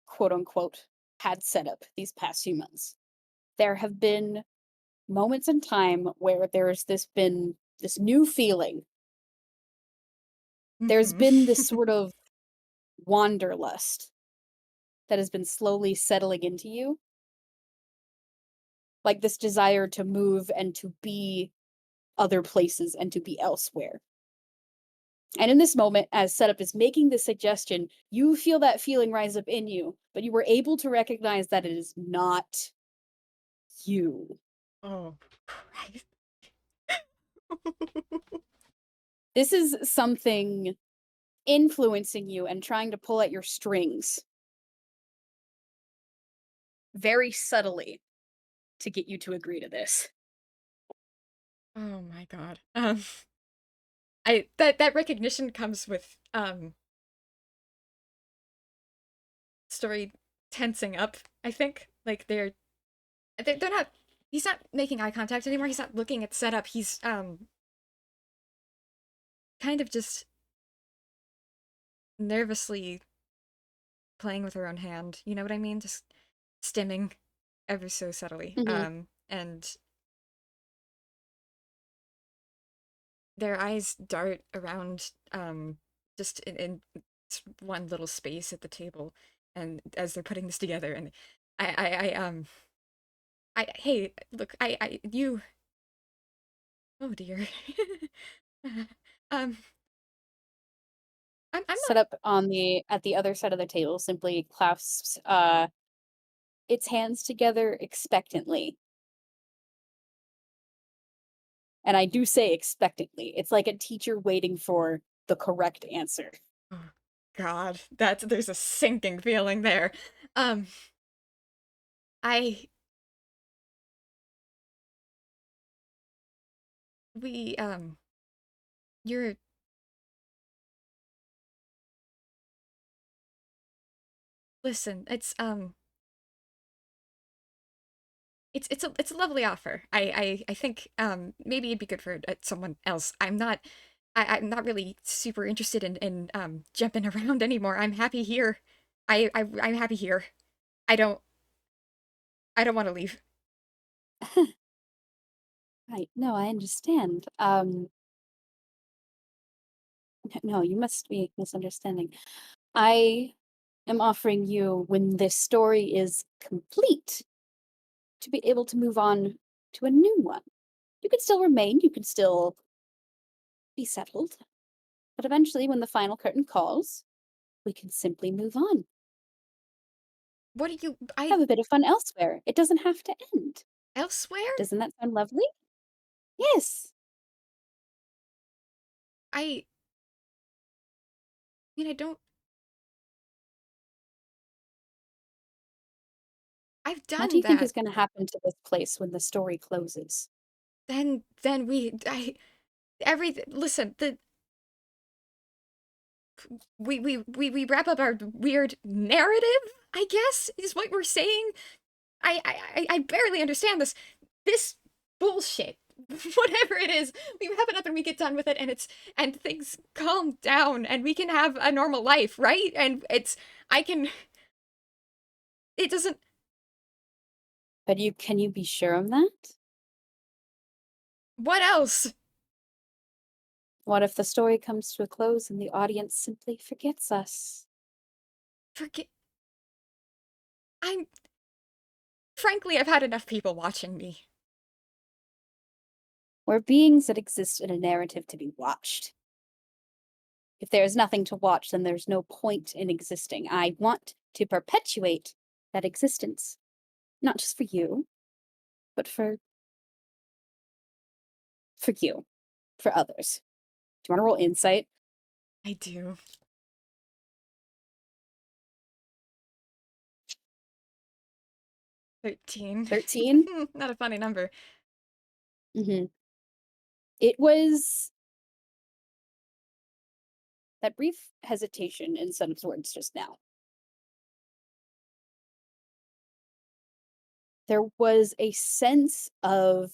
[SPEAKER 1] quote unquote had set up these past few months, there have been moments in time where there's been this new feeling. There's
[SPEAKER 2] Mm-hmm.
[SPEAKER 1] been this sort of wanderlust that has been slowly settling into you, like this desire to move and to be other places and to be elsewhere. And in this moment, as Setup is making this suggestion, you feel that feeling rise up in you, but you were able to recognize that it is not you.
[SPEAKER 2] Oh, Christ.
[SPEAKER 1] This is something influencing you and trying to pull at your strings very subtly to get you to agree to this.
[SPEAKER 2] Oh my God. I that recognition comes with story tensing up, I think. Like they're not he's not making eye contact anymore. He's not looking at setup. He's kind of just nervously playing with her own hand. You know what I mean? Just stimming ever so subtly.
[SPEAKER 1] Mhm.
[SPEAKER 2] And their eyes dart around just in one little space at the table, and as they're putting this together, and I hey, look, you, oh dear. um I'm
[SPEAKER 1] Set up on the at the other side of the table simply clasps, its hands together expectantly. And I do say expectantly. It's like a teacher waiting for the correct answer.
[SPEAKER 2] oh god, that's there's a sinking feeling there. Um I we you're listen, it's a lovely offer. I think maybe it'd be good for someone else. I'm not really super interested in jumping around anymore. I'm happy here. I'm happy here. I don't I don't want to leave.
[SPEAKER 1] Right. No, I understand. No, you must be misunderstanding. I am offering you, when this story is complete, to be able to move on to a new one. You can still remain, you can still be settled, but eventually, when the final curtain calls, we can simply move on.
[SPEAKER 2] What do you I
[SPEAKER 1] Have a bit of fun elsewhere. It doesn't have to end.
[SPEAKER 2] elsewhere?
[SPEAKER 1] Doesn't that sound lovely? Yes.
[SPEAKER 2] I mean I don't I've
[SPEAKER 1] What do
[SPEAKER 2] done
[SPEAKER 1] you think
[SPEAKER 2] that.
[SPEAKER 1] is going to happen to this place when the story closes?
[SPEAKER 2] Then we I everything listen, the we wrap up our weird narrative, I guess, is what we're saying. I barely understand this. This bullshit. Whatever it is, we wrap it up and we get done with it, and it's and things calm down and we can have a normal life, right? And it's I can it doesn't
[SPEAKER 1] But you can you be sure of that?
[SPEAKER 2] what else?
[SPEAKER 1] What if the story comes to a close and the audience simply forgets us?
[SPEAKER 2] Forget I'm frankly I've had enough people watching me.
[SPEAKER 1] We're beings that exist in a narrative to be watched. If there is nothing to watch, then there's no point in existing. I want to perpetuate that existence, not just for you, but for you, for others. Do you want to roll insight?
[SPEAKER 2] I do. 13.
[SPEAKER 1] 13?
[SPEAKER 2] Not a funny number.
[SPEAKER 1] Mm-hmm. It was that brief hesitation in Son's words just now. There was a sense of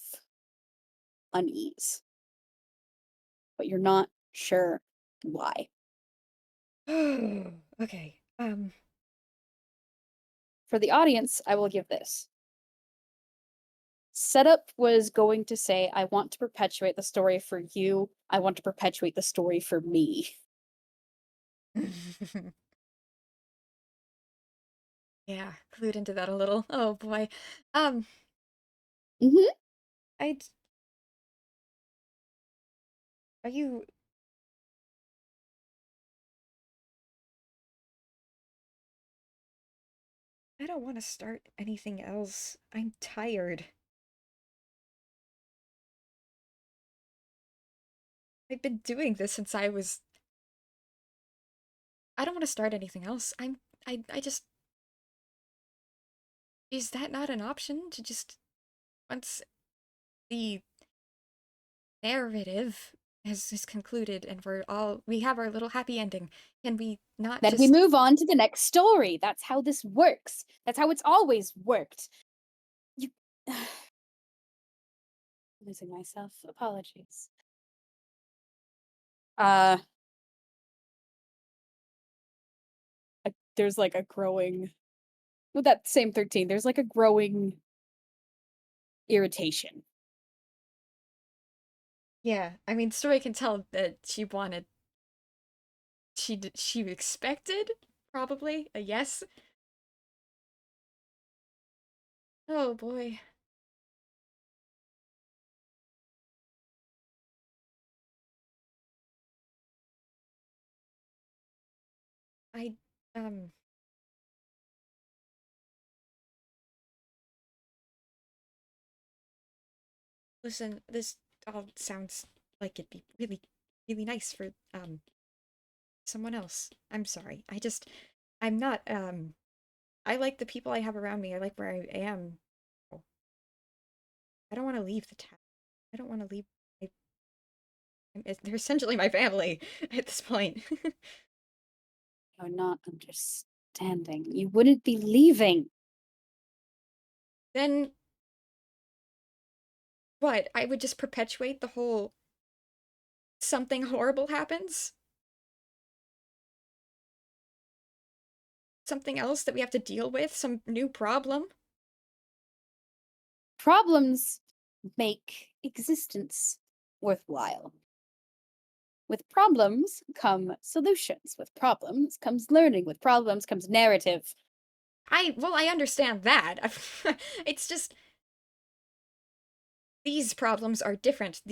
[SPEAKER 1] unease, but you're not sure why.
[SPEAKER 2] Okay.
[SPEAKER 1] For the audience, I will give this. Setup was going to say, I want to perpetuate the story for you. I want to perpetuate the story for me.
[SPEAKER 2] Yeah, clued into that a little. Oh boy. Um,
[SPEAKER 1] Hmm.
[SPEAKER 2] I are you I don't want to start anything else. I'm tired. I've been doing this since I don't want to start anything else. I just is that not an option to just once the narrative has concluded and we have our little happy ending, can we not
[SPEAKER 1] Then we
[SPEAKER 2] just
[SPEAKER 1] move on to the next story. That's how this works. That's how it's always worked. You. Losing myself. Apologies. Uh, there's like a growing with that same 13, there's like a growing irritation.
[SPEAKER 2] Yeah, I mean, Story can tell that she wanted, she expected, probably, a yes. Oh boy. I, um, listen, this all sounds like it'd be really, really nice for, someone else. I'm sorry. I'm not, I like the people I have around me. I like where I am. Oh, I don't want to leave the town. I don't want to leave. They're essentially my family at this point.
[SPEAKER 1] You're not understanding. You wouldn't be leaving.
[SPEAKER 2] Then what? I would just perpetuate the whole something horrible happens? Something else that we have to deal with? Some new problem?
[SPEAKER 1] Problems make existence worthwhile. With problems come solutions. With problems comes learning. With problems comes narrative.
[SPEAKER 2] Well, I understand that. It's just these problems are different.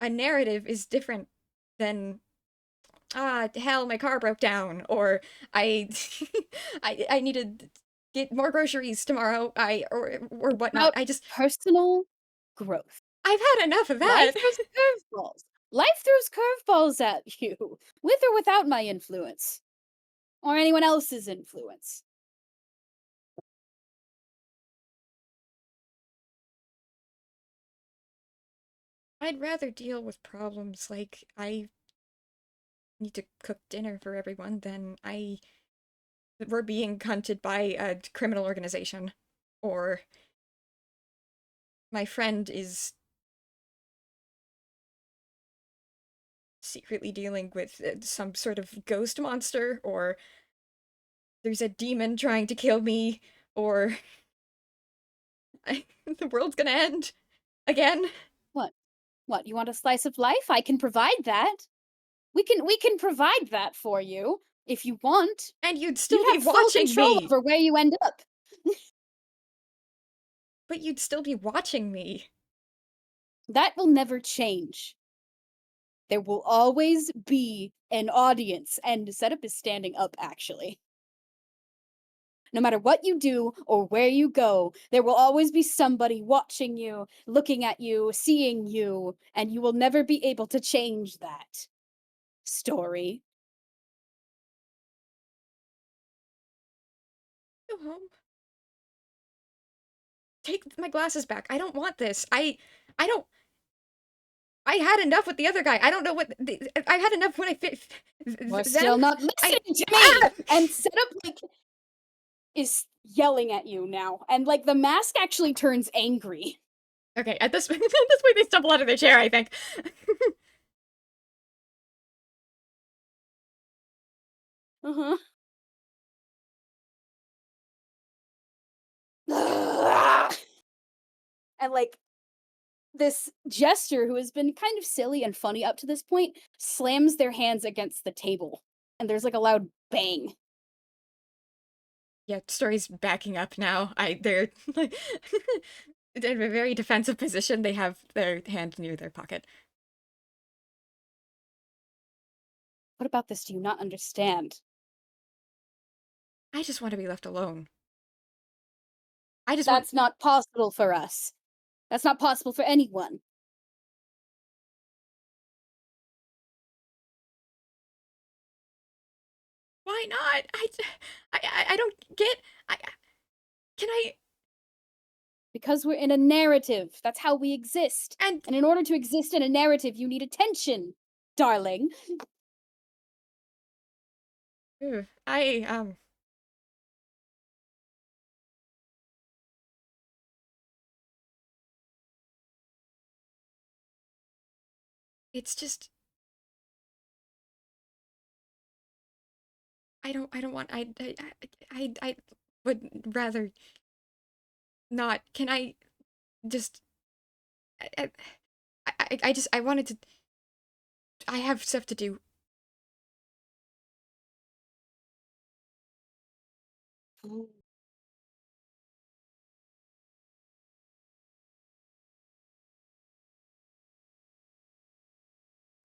[SPEAKER 2] A narrative is different than hell, my car broke down, or I I need to get more groceries tomorrow, or whatnot.
[SPEAKER 1] About personal growth.
[SPEAKER 2] I've had enough of that.
[SPEAKER 1] Life throws curveballs. Life throws curveballs at you, with or without my influence, or anyone else's influence.
[SPEAKER 2] I'd rather deal with problems like I need to cook dinner for everyone than we're being hunted by a criminal organization, or my friend is secretly dealing with some sort of ghost monster, or there's a demon trying to kill me, or the world's gonna end again.
[SPEAKER 1] What? What, you want a slice of life? I can provide that. We can provide that for you if you want.
[SPEAKER 2] And you'd still
[SPEAKER 1] You'd
[SPEAKER 2] be
[SPEAKER 1] have full
[SPEAKER 2] watching
[SPEAKER 1] control
[SPEAKER 2] me.
[SPEAKER 1] over where you end up.
[SPEAKER 2] But you'd still be watching me.
[SPEAKER 1] That will never change. There will always be an audience, and setup is standing up, actually. No matter what you do or where you go, there will always be somebody watching you, looking at you, seeing you, and you will never be able to change that. Story.
[SPEAKER 2] Go home. Take my glasses back. I don't want this. I don't. I had enough with the other guy. I don't know what. I had enough when I fit
[SPEAKER 1] You're
[SPEAKER 2] them.
[SPEAKER 1] still not
[SPEAKER 2] I.
[SPEAKER 1] listening to me!
[SPEAKER 2] Ah!
[SPEAKER 1] And setup, like, is yelling at you now. And, like, the mask actually turns angry.
[SPEAKER 2] Okay, at this at this point, they stumble out of their chair. I think.
[SPEAKER 1] Uh huh. And, like, this jester who has been kind of silly and funny up to this point slams their hands against the table. And there's, like, a loud bang.
[SPEAKER 2] Yeah, story's backing up now. They're like in a very defensive position. They have their hand near their pocket.
[SPEAKER 1] What about this do you not understand?
[SPEAKER 2] I just want to be left alone. I just want.
[SPEAKER 1] That's not possible for us. That's not possible for anyone.
[SPEAKER 2] Why not? I don't get. Can I?
[SPEAKER 1] Because we're in a narrative. That's how we exist.
[SPEAKER 2] And
[SPEAKER 1] And in order to exist in a narrative, you need attention, darling.
[SPEAKER 2] I. It's just I don't want I would rather not. Can I just I I just I wanted to I have stuff to do.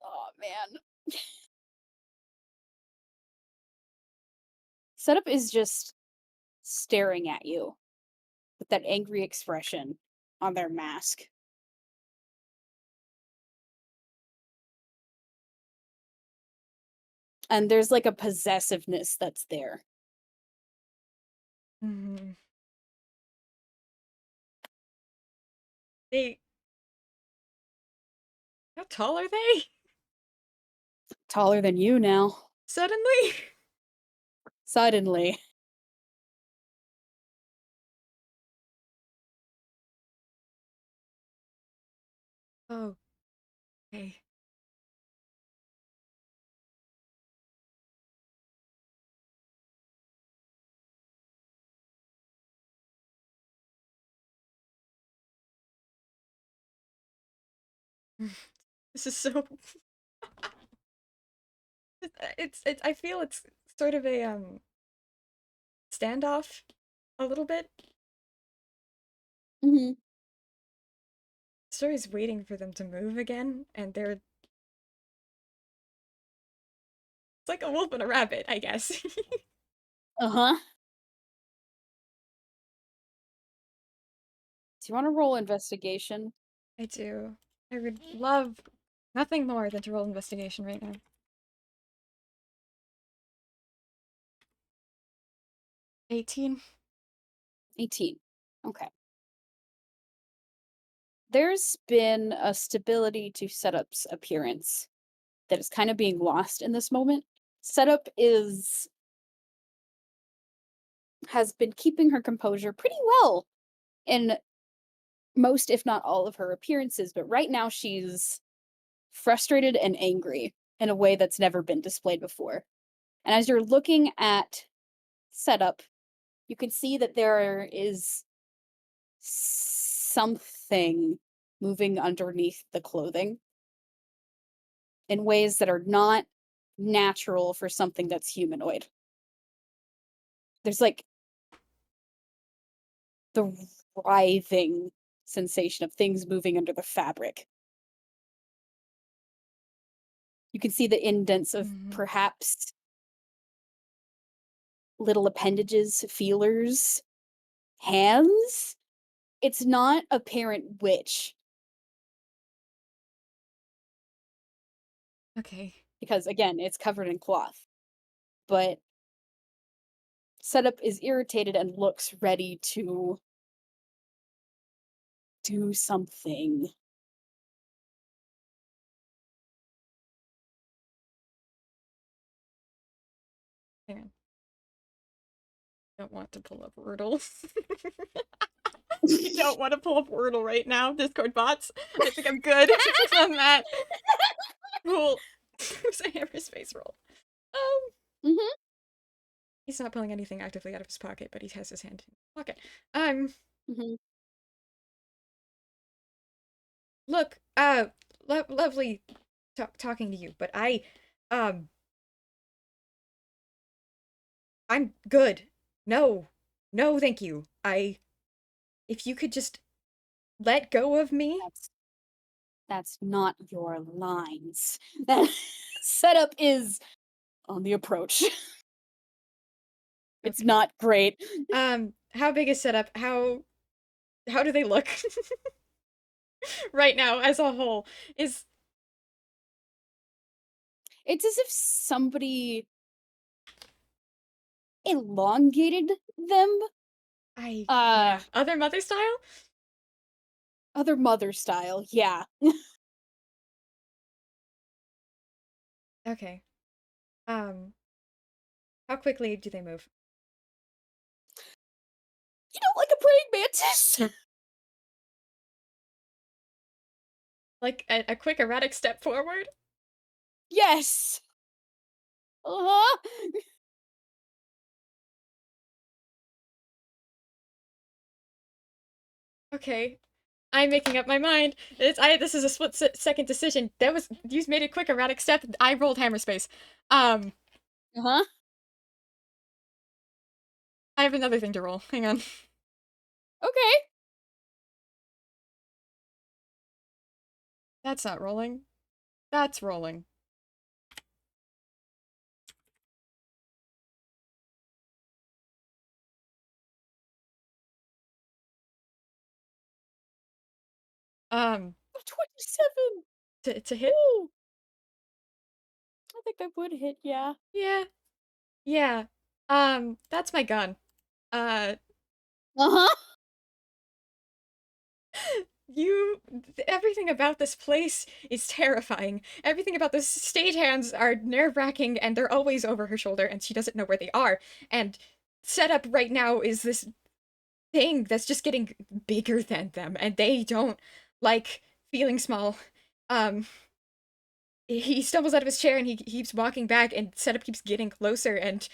[SPEAKER 1] Oh, man. Setup is just staring at you with that angry expression on their mask. And there's like a possessiveness that's there.
[SPEAKER 2] Mhm. They How tall are they?
[SPEAKER 1] Taller than you now.
[SPEAKER 2] Suddenly?
[SPEAKER 1] Suddenly.
[SPEAKER 2] Oh, okay. This is so it's I feel it's sort of a standoff a little bit.
[SPEAKER 1] Mhm.
[SPEAKER 2] Story's waiting for them to move again, and they're it's like a wolf and a rabbit, I guess.
[SPEAKER 1] Uh-huh. Do you wanna roll investigation?
[SPEAKER 2] I do. I would love nothing more than to roll investigation right now. 18.
[SPEAKER 1] 18. Okay. There's been a stability to Setup's appearance that is kind of being lost in this moment. Setup is has been keeping her composure pretty well in most, if not all, of her appearances, but right now she's frustrated and angry in a way that's never been displayed before. And as you're looking at Setup, you can see that there is something moving underneath the clothing in ways that are not natural for something that's humanoid. There's like the writhing sensation of things moving under the fabric. You can see the indents of
[SPEAKER 2] Mhm.
[SPEAKER 1] perhaps little appendages, feelers, hands. It's not apparent which,
[SPEAKER 2] Okay.
[SPEAKER 1] because again, it's covered in cloth. But Setup is irritated and looks ready to do something.
[SPEAKER 2] Hang on. Don't want to pull up Wordle. I don't want to pull up Wordle right now. Discord bots. I think I'm good on that. Cool. Who's a hammer roll? Um,
[SPEAKER 1] Mhm,
[SPEAKER 2] he's not pulling anything actively out of his pocket, but he has his hand in his pocket. Um,
[SPEAKER 1] mhm.
[SPEAKER 2] look, lovely talking to you, but um, I'm good. No, no, thank you. If you could just let go of me.
[SPEAKER 1] That's that's not your lines. That Setup is on the approach. It's
[SPEAKER 2] Okay.
[SPEAKER 1] not great.
[SPEAKER 2] How big is setup? How do they look right now as a whole? Is
[SPEAKER 1] It's as if somebody elongated them,
[SPEAKER 2] I
[SPEAKER 1] uh,
[SPEAKER 2] yeah, other mother style?
[SPEAKER 1] other mother style, yeah.
[SPEAKER 2] Okay. Um, how quickly do they move?
[SPEAKER 1] You know, like a praying mantis.
[SPEAKER 2] Like a quick erratic step forward?
[SPEAKER 1] Yes. Uh-huh.
[SPEAKER 2] Okay. I'm making up my mind. This is a second decision. That was you made a quick erratic step. I rolled hammer space. Um,
[SPEAKER 1] Uh-huh.
[SPEAKER 2] I have another thing to roll. Hang on.
[SPEAKER 1] Okay.
[SPEAKER 2] That's not rolling. That's rolling. Um,
[SPEAKER 1] 27.
[SPEAKER 2] to hit.
[SPEAKER 1] Ooh. I think that would hit, yeah.
[SPEAKER 2] Yeah, yeah. That's my gun. Uh,
[SPEAKER 1] Uh-huh.
[SPEAKER 2] you. Everything about this place is terrifying. Everything about the stagehands are nerve-wracking, and they're always over her shoulder, and she doesn't know where they are. And set up right now is this thing that's just getting bigger than them, and they don't like feeling small. Um, he stumbles out of his chair and he keeps walking back, and setup keeps getting closer, and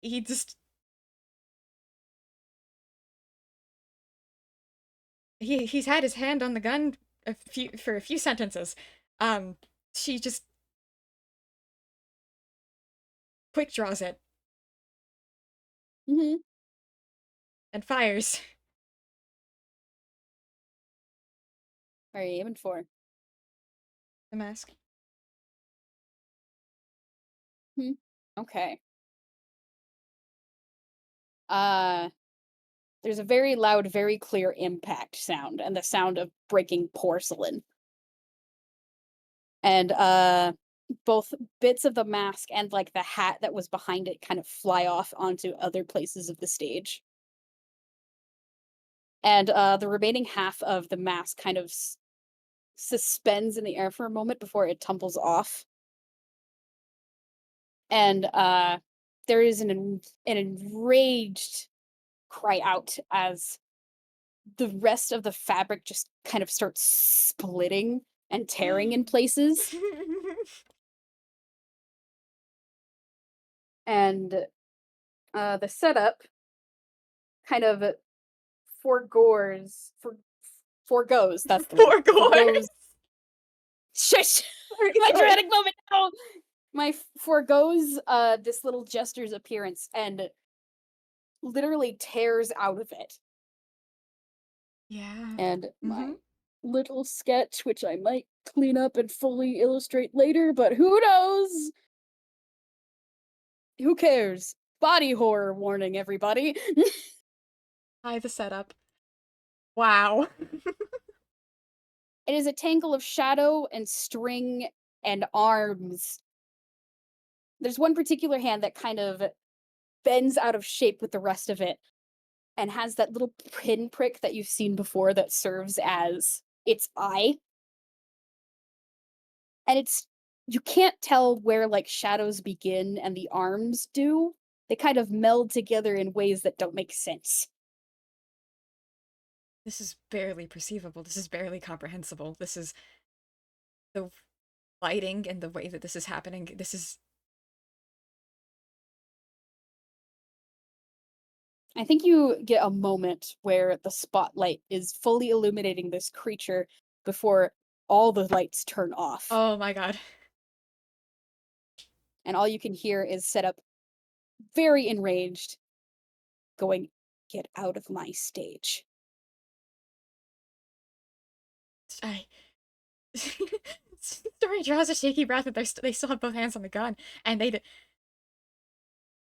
[SPEAKER 2] he just he's had his hand on the gun for a few sentences. Um, she just quick draws it
[SPEAKER 1] Mm-hmm.
[SPEAKER 2] and fires
[SPEAKER 1] What are you aiming for?
[SPEAKER 2] the mask.
[SPEAKER 1] Hmm. Okay. Uh, there's a very loud, very clear impact sound, and the sound of breaking porcelain. And both bits of the mask and like the hat that was behind it kind of fly off onto other places of the stage. And the remaining half of the mask kind of suspends in the air for a moment before it tumbles off. And there is an enraged cry out as the rest of the fabric just kind of starts splitting and tearing in places. And the setup kind of forgoes for foregoes, that's the word,
[SPEAKER 2] Poor Gore.
[SPEAKER 1] foregoes. Shush.
[SPEAKER 2] Sorry,
[SPEAKER 1] My
[SPEAKER 2] sorry.
[SPEAKER 1] dramatic moment, no. My foregoes this little jester's appearance and literally tears out of it.
[SPEAKER 2] Yeah.
[SPEAKER 1] And
[SPEAKER 2] Mm-hmm.
[SPEAKER 1] my little sketch, which I might clean up and fully illustrate later, but who knows? Who cares? Body horror warning, everybody.
[SPEAKER 2] Hi, the setup. Wow.
[SPEAKER 1] It is a tangle of shadow and string and arms. There's one particular hand that kind of bends out of shape with the rest of it and has that little pinprick that you've seen before that serves as its eye. And it's you can't tell where like shadows begin and the arms do. They kind of meld together in ways that don't make sense.
[SPEAKER 2] This is barely perceivable. This is barely comprehensible. This is the lighting and the way that this is happening. This is
[SPEAKER 1] I think you get a moment where the spotlight is fully illuminating this creature before all the lights turn off.
[SPEAKER 2] oh my god.
[SPEAKER 1] And all you can hear is set up very enraged, going, "Get out of my stage."
[SPEAKER 2] I Story draws a shaky breath, but they still have both hands on the gun, and they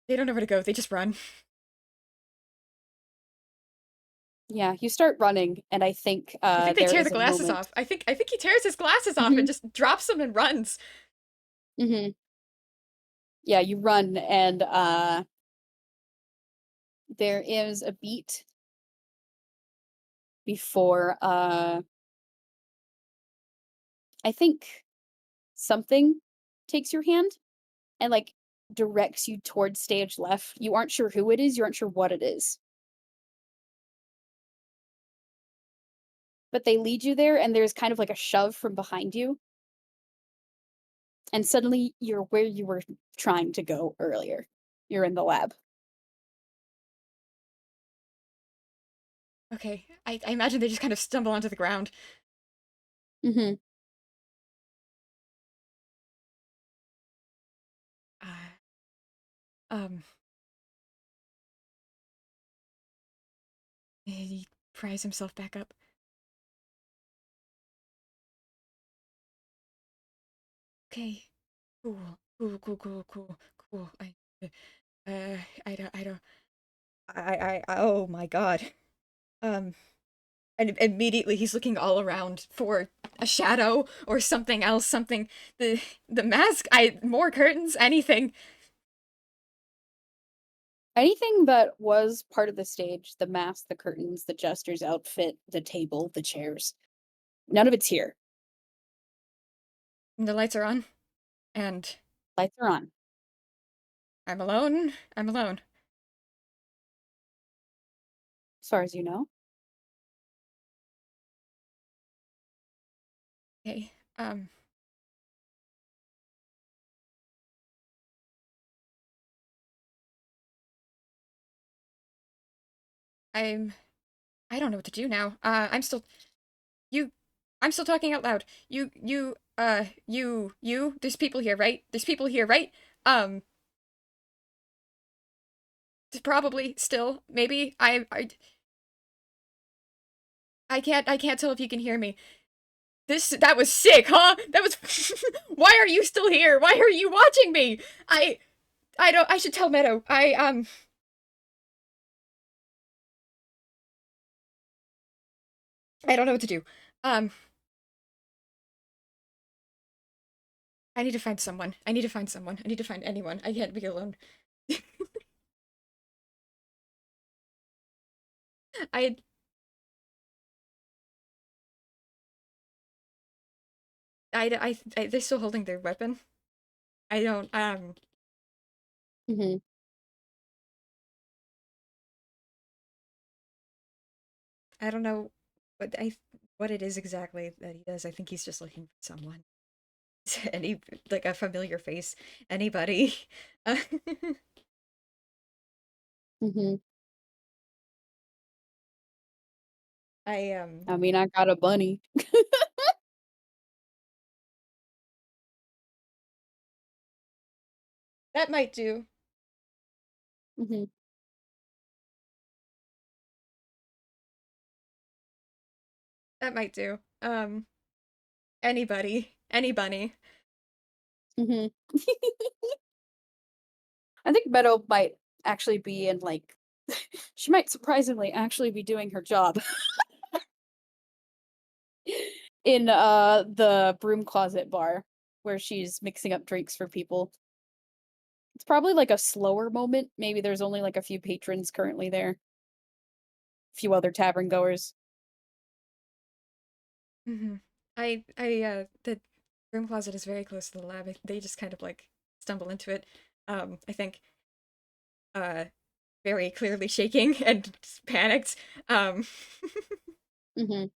[SPEAKER 2] don't know where to go. They just run.
[SPEAKER 1] Yeah, you start running, and I think
[SPEAKER 2] I think they
[SPEAKER 1] there
[SPEAKER 2] tear the
[SPEAKER 1] is a
[SPEAKER 2] glasses
[SPEAKER 1] moment.
[SPEAKER 2] off. I think he tears his glasses off and
[SPEAKER 1] Hmm.
[SPEAKER 2] just drops them and runs.
[SPEAKER 1] Hmm. Yeah, you run, and there is a beat before I think something takes your hand and like directs you towards stage left. You aren't sure who it is, you aren't sure what it is. But they lead you there and there's kind of like a shove from behind you. And suddenly you're where you were trying to go earlier. You're in the lab.
[SPEAKER 2] Okay. I imagine they just kind of stumble onto the ground.
[SPEAKER 1] Mhm.
[SPEAKER 2] Uh, um, he pries himself back up. Okay. Cool. Cool, cool, cool, cool, cool. Uh, I don't, oh my God. Um, and immediately he's looking all around for a shadow or something else, something, the mask, more curtains, anything.
[SPEAKER 1] Anything that was part of the stage, the mask, the curtains, the jester's outfit, the table, the chairs, none of it's here.
[SPEAKER 2] And the lights are on, and
[SPEAKER 1] Lights are on.
[SPEAKER 2] I'm alone. I'm alone.
[SPEAKER 1] As far as you know.
[SPEAKER 2] Okay. I'm I don't know what to do now. You I'm still talking out loud. There's people here, right? There's people here, right? Um, probably still, maybe. I can't tell if you can hear me. That was sick, huh? That was Why are you still here? Why are you watching me? I should tell Meadow. I don't know what to do. Um, I need to find someone. I need to find someone. I need to find anyone. I can't be alone. I they're still holding their weapon. I don't
[SPEAKER 1] Mhm.
[SPEAKER 2] I don't know what it is exactly that he does. I think he's just looking for someone. Any like a familiar face. Anybody. Uh,
[SPEAKER 1] Mhm.
[SPEAKER 2] I
[SPEAKER 1] I mean, I got a bunny.
[SPEAKER 2] that might do.
[SPEAKER 1] Mhm.
[SPEAKER 2] That might do. Anybody. Any bunny.
[SPEAKER 1] Mhm. I think Meadow might actually be in, like she might surprisingly actually be doing her job in, the broom closet bar where she's mixing up drinks for people. It's probably, like, a slower moment, maybe there's only, like, a few patrons currently there, a few other tavern goers.
[SPEAKER 2] Hmm. The room closet is very close to the lab. They just kind of like stumble into it. I think uh very clearly shaking and panicked. Um,
[SPEAKER 1] Mhm.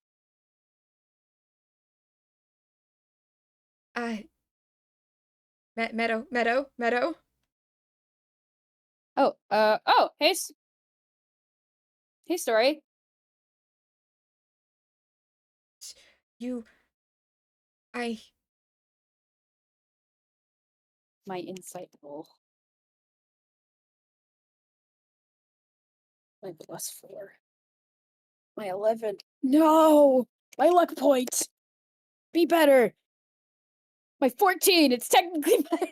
[SPEAKER 2] uh, Meadow.
[SPEAKER 1] Oh, hey, Story.
[SPEAKER 2] You, I,
[SPEAKER 1] My insight roll, my +4, my 11. No! My luck point! Be better! My 14, it's technically better.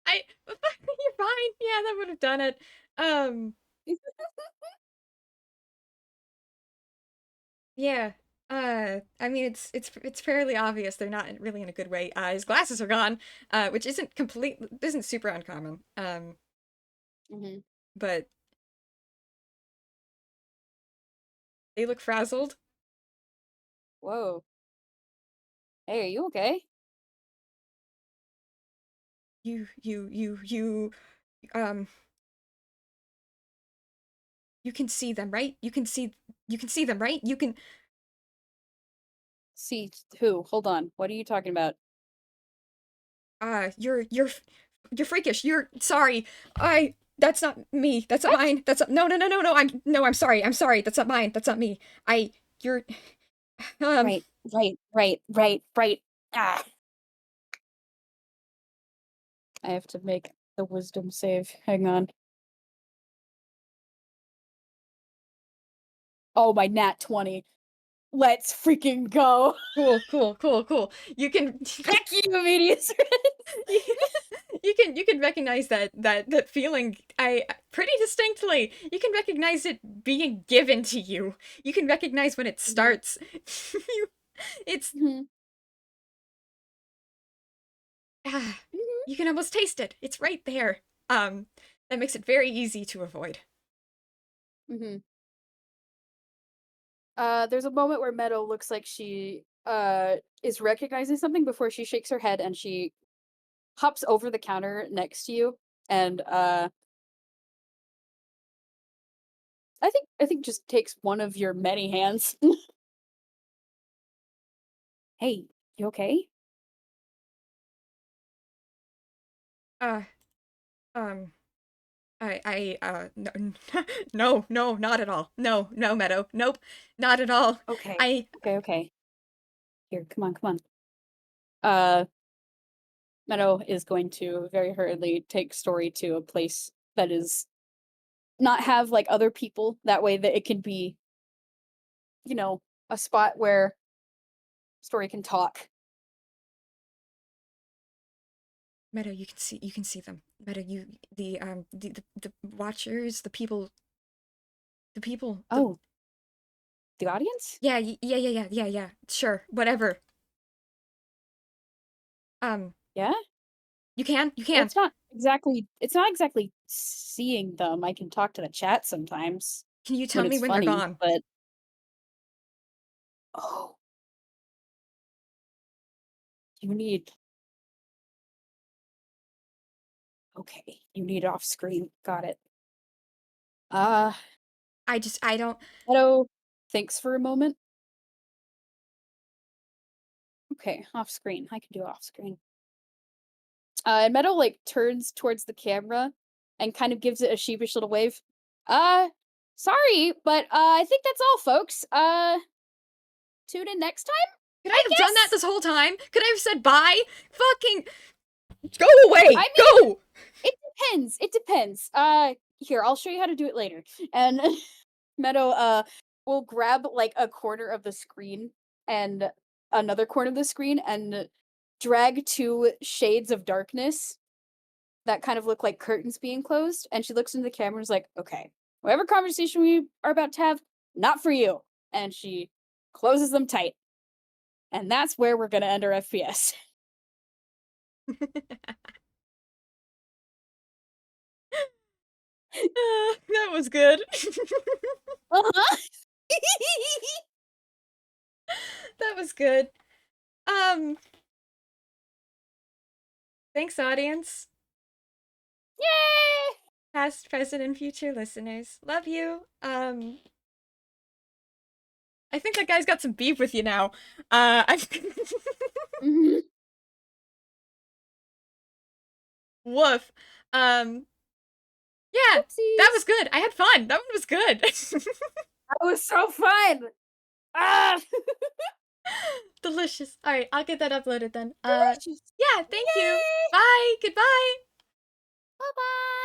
[SPEAKER 2] you're fine. Yeah, that would have done it. Um, yeah. I mean, it's fairly obvious they're not really in a good way. His glasses are gone, which isn't super uncommon.
[SPEAKER 1] Mhm.
[SPEAKER 2] But they look frazzled.
[SPEAKER 1] Whoa. Hey, are you okay?
[SPEAKER 2] You, um, you can see them, right? You can see them, right? You can,
[SPEAKER 1] See who? Hold on. What are you talking about?
[SPEAKER 2] you're freakish. You're sorry. I, That's not me. That's not
[SPEAKER 1] What?
[SPEAKER 2] mine. That's not, no, no, no, no, no. I'm sorry. I'm sorry. That's not mine. That's not me. You're, um,
[SPEAKER 1] Right, right. Ah, I have to make the wisdom save. Hang on. Oh, my nat 20. Let's freaking go.
[SPEAKER 2] cool. You can,
[SPEAKER 1] Heck you, immediate
[SPEAKER 2] you can recognize that feeling. I pretty distinctly. You can recognize it being given to you. You can recognize when it
[SPEAKER 1] Mhm,
[SPEAKER 2] starts. You, it's
[SPEAKER 1] mhm,
[SPEAKER 2] ah,
[SPEAKER 1] mhm,
[SPEAKER 2] you can almost taste it. It's right there. Um, that makes it very easy to avoid.
[SPEAKER 1] mhm. There's a moment where Meadow looks like she, is recognizing something before she shakes her head and she hops over the counter next to you and, I think just takes one of your many hands. "Hey, you okay?"
[SPEAKER 2] Uh, um, no, no, not at all. No, no, Meadow. Nope, not at all.
[SPEAKER 1] "Okay.
[SPEAKER 2] I,
[SPEAKER 1] Okay. Here, come on." Uh, Meadow is going to very hurriedly take Story to a place that is not have, like, other people, that way that it can be, you know, a spot where Story can talk.
[SPEAKER 2] Meadow, you can see them. Meadow, the watchers, the people, the
[SPEAKER 1] "Oh, the audience?
[SPEAKER 2] yeah, yeah. Sure, whatever. Um,
[SPEAKER 1] Yeah?
[SPEAKER 2] you
[SPEAKER 1] Well,
[SPEAKER 2] can.
[SPEAKER 1] it's not exactly seeing them, I can talk to the chat sometimes
[SPEAKER 2] Can you
[SPEAKER 1] when
[SPEAKER 2] tell me
[SPEAKER 1] it's
[SPEAKER 2] when they're
[SPEAKER 1] funny,
[SPEAKER 2] gone?
[SPEAKER 1] but" "Oh, you need okay, you need off screen, got it." Uh,
[SPEAKER 2] I don't.
[SPEAKER 1] Meadow thinks for a moment. "Okay, off screen, I can do off screen." And Meadow, like, turns towards the camera and kind of gives it a sheepish little wave. "Uh, sorry, but, I think that's all, folks. Tune in next time,
[SPEAKER 2] Could I
[SPEAKER 1] I
[SPEAKER 2] have done that
[SPEAKER 1] guess?"
[SPEAKER 2] this whole time? Could I have said bye? Fucking go
[SPEAKER 1] I
[SPEAKER 2] away!
[SPEAKER 1] mean,
[SPEAKER 2] Go!
[SPEAKER 1] it depends. Here, I'll show you how to do it later. And Meadow, will grab, like, a corner of the screen and another corner of the screen and drag 2 shades of darkness that kind of look like curtains being closed, and she looks into the camera and is like, "Okay, whatever conversation we are about to have, not for you." And she closes them tight, and that's where we're gonna end our FPS.
[SPEAKER 2] That was good.
[SPEAKER 1] Uh-huh.
[SPEAKER 2] That was good. Um, thanks, audience.
[SPEAKER 1] Yay!
[SPEAKER 2] Past, present, and future listeners. Love you. I think that guy's got some beef with you now. I
[SPEAKER 1] Mhm.
[SPEAKER 2] woof. Um, yeah, that was
[SPEAKER 1] Oopsies.
[SPEAKER 2] good. I had fun. That one was good.
[SPEAKER 1] That was so fun. Ah,
[SPEAKER 2] Delicious. All right, I'll get that uploaded then.
[SPEAKER 1] delicious.
[SPEAKER 2] Yeah, thank you.
[SPEAKER 1] Yay!
[SPEAKER 2] Bye. Goodbye.
[SPEAKER 1] Bye-bye.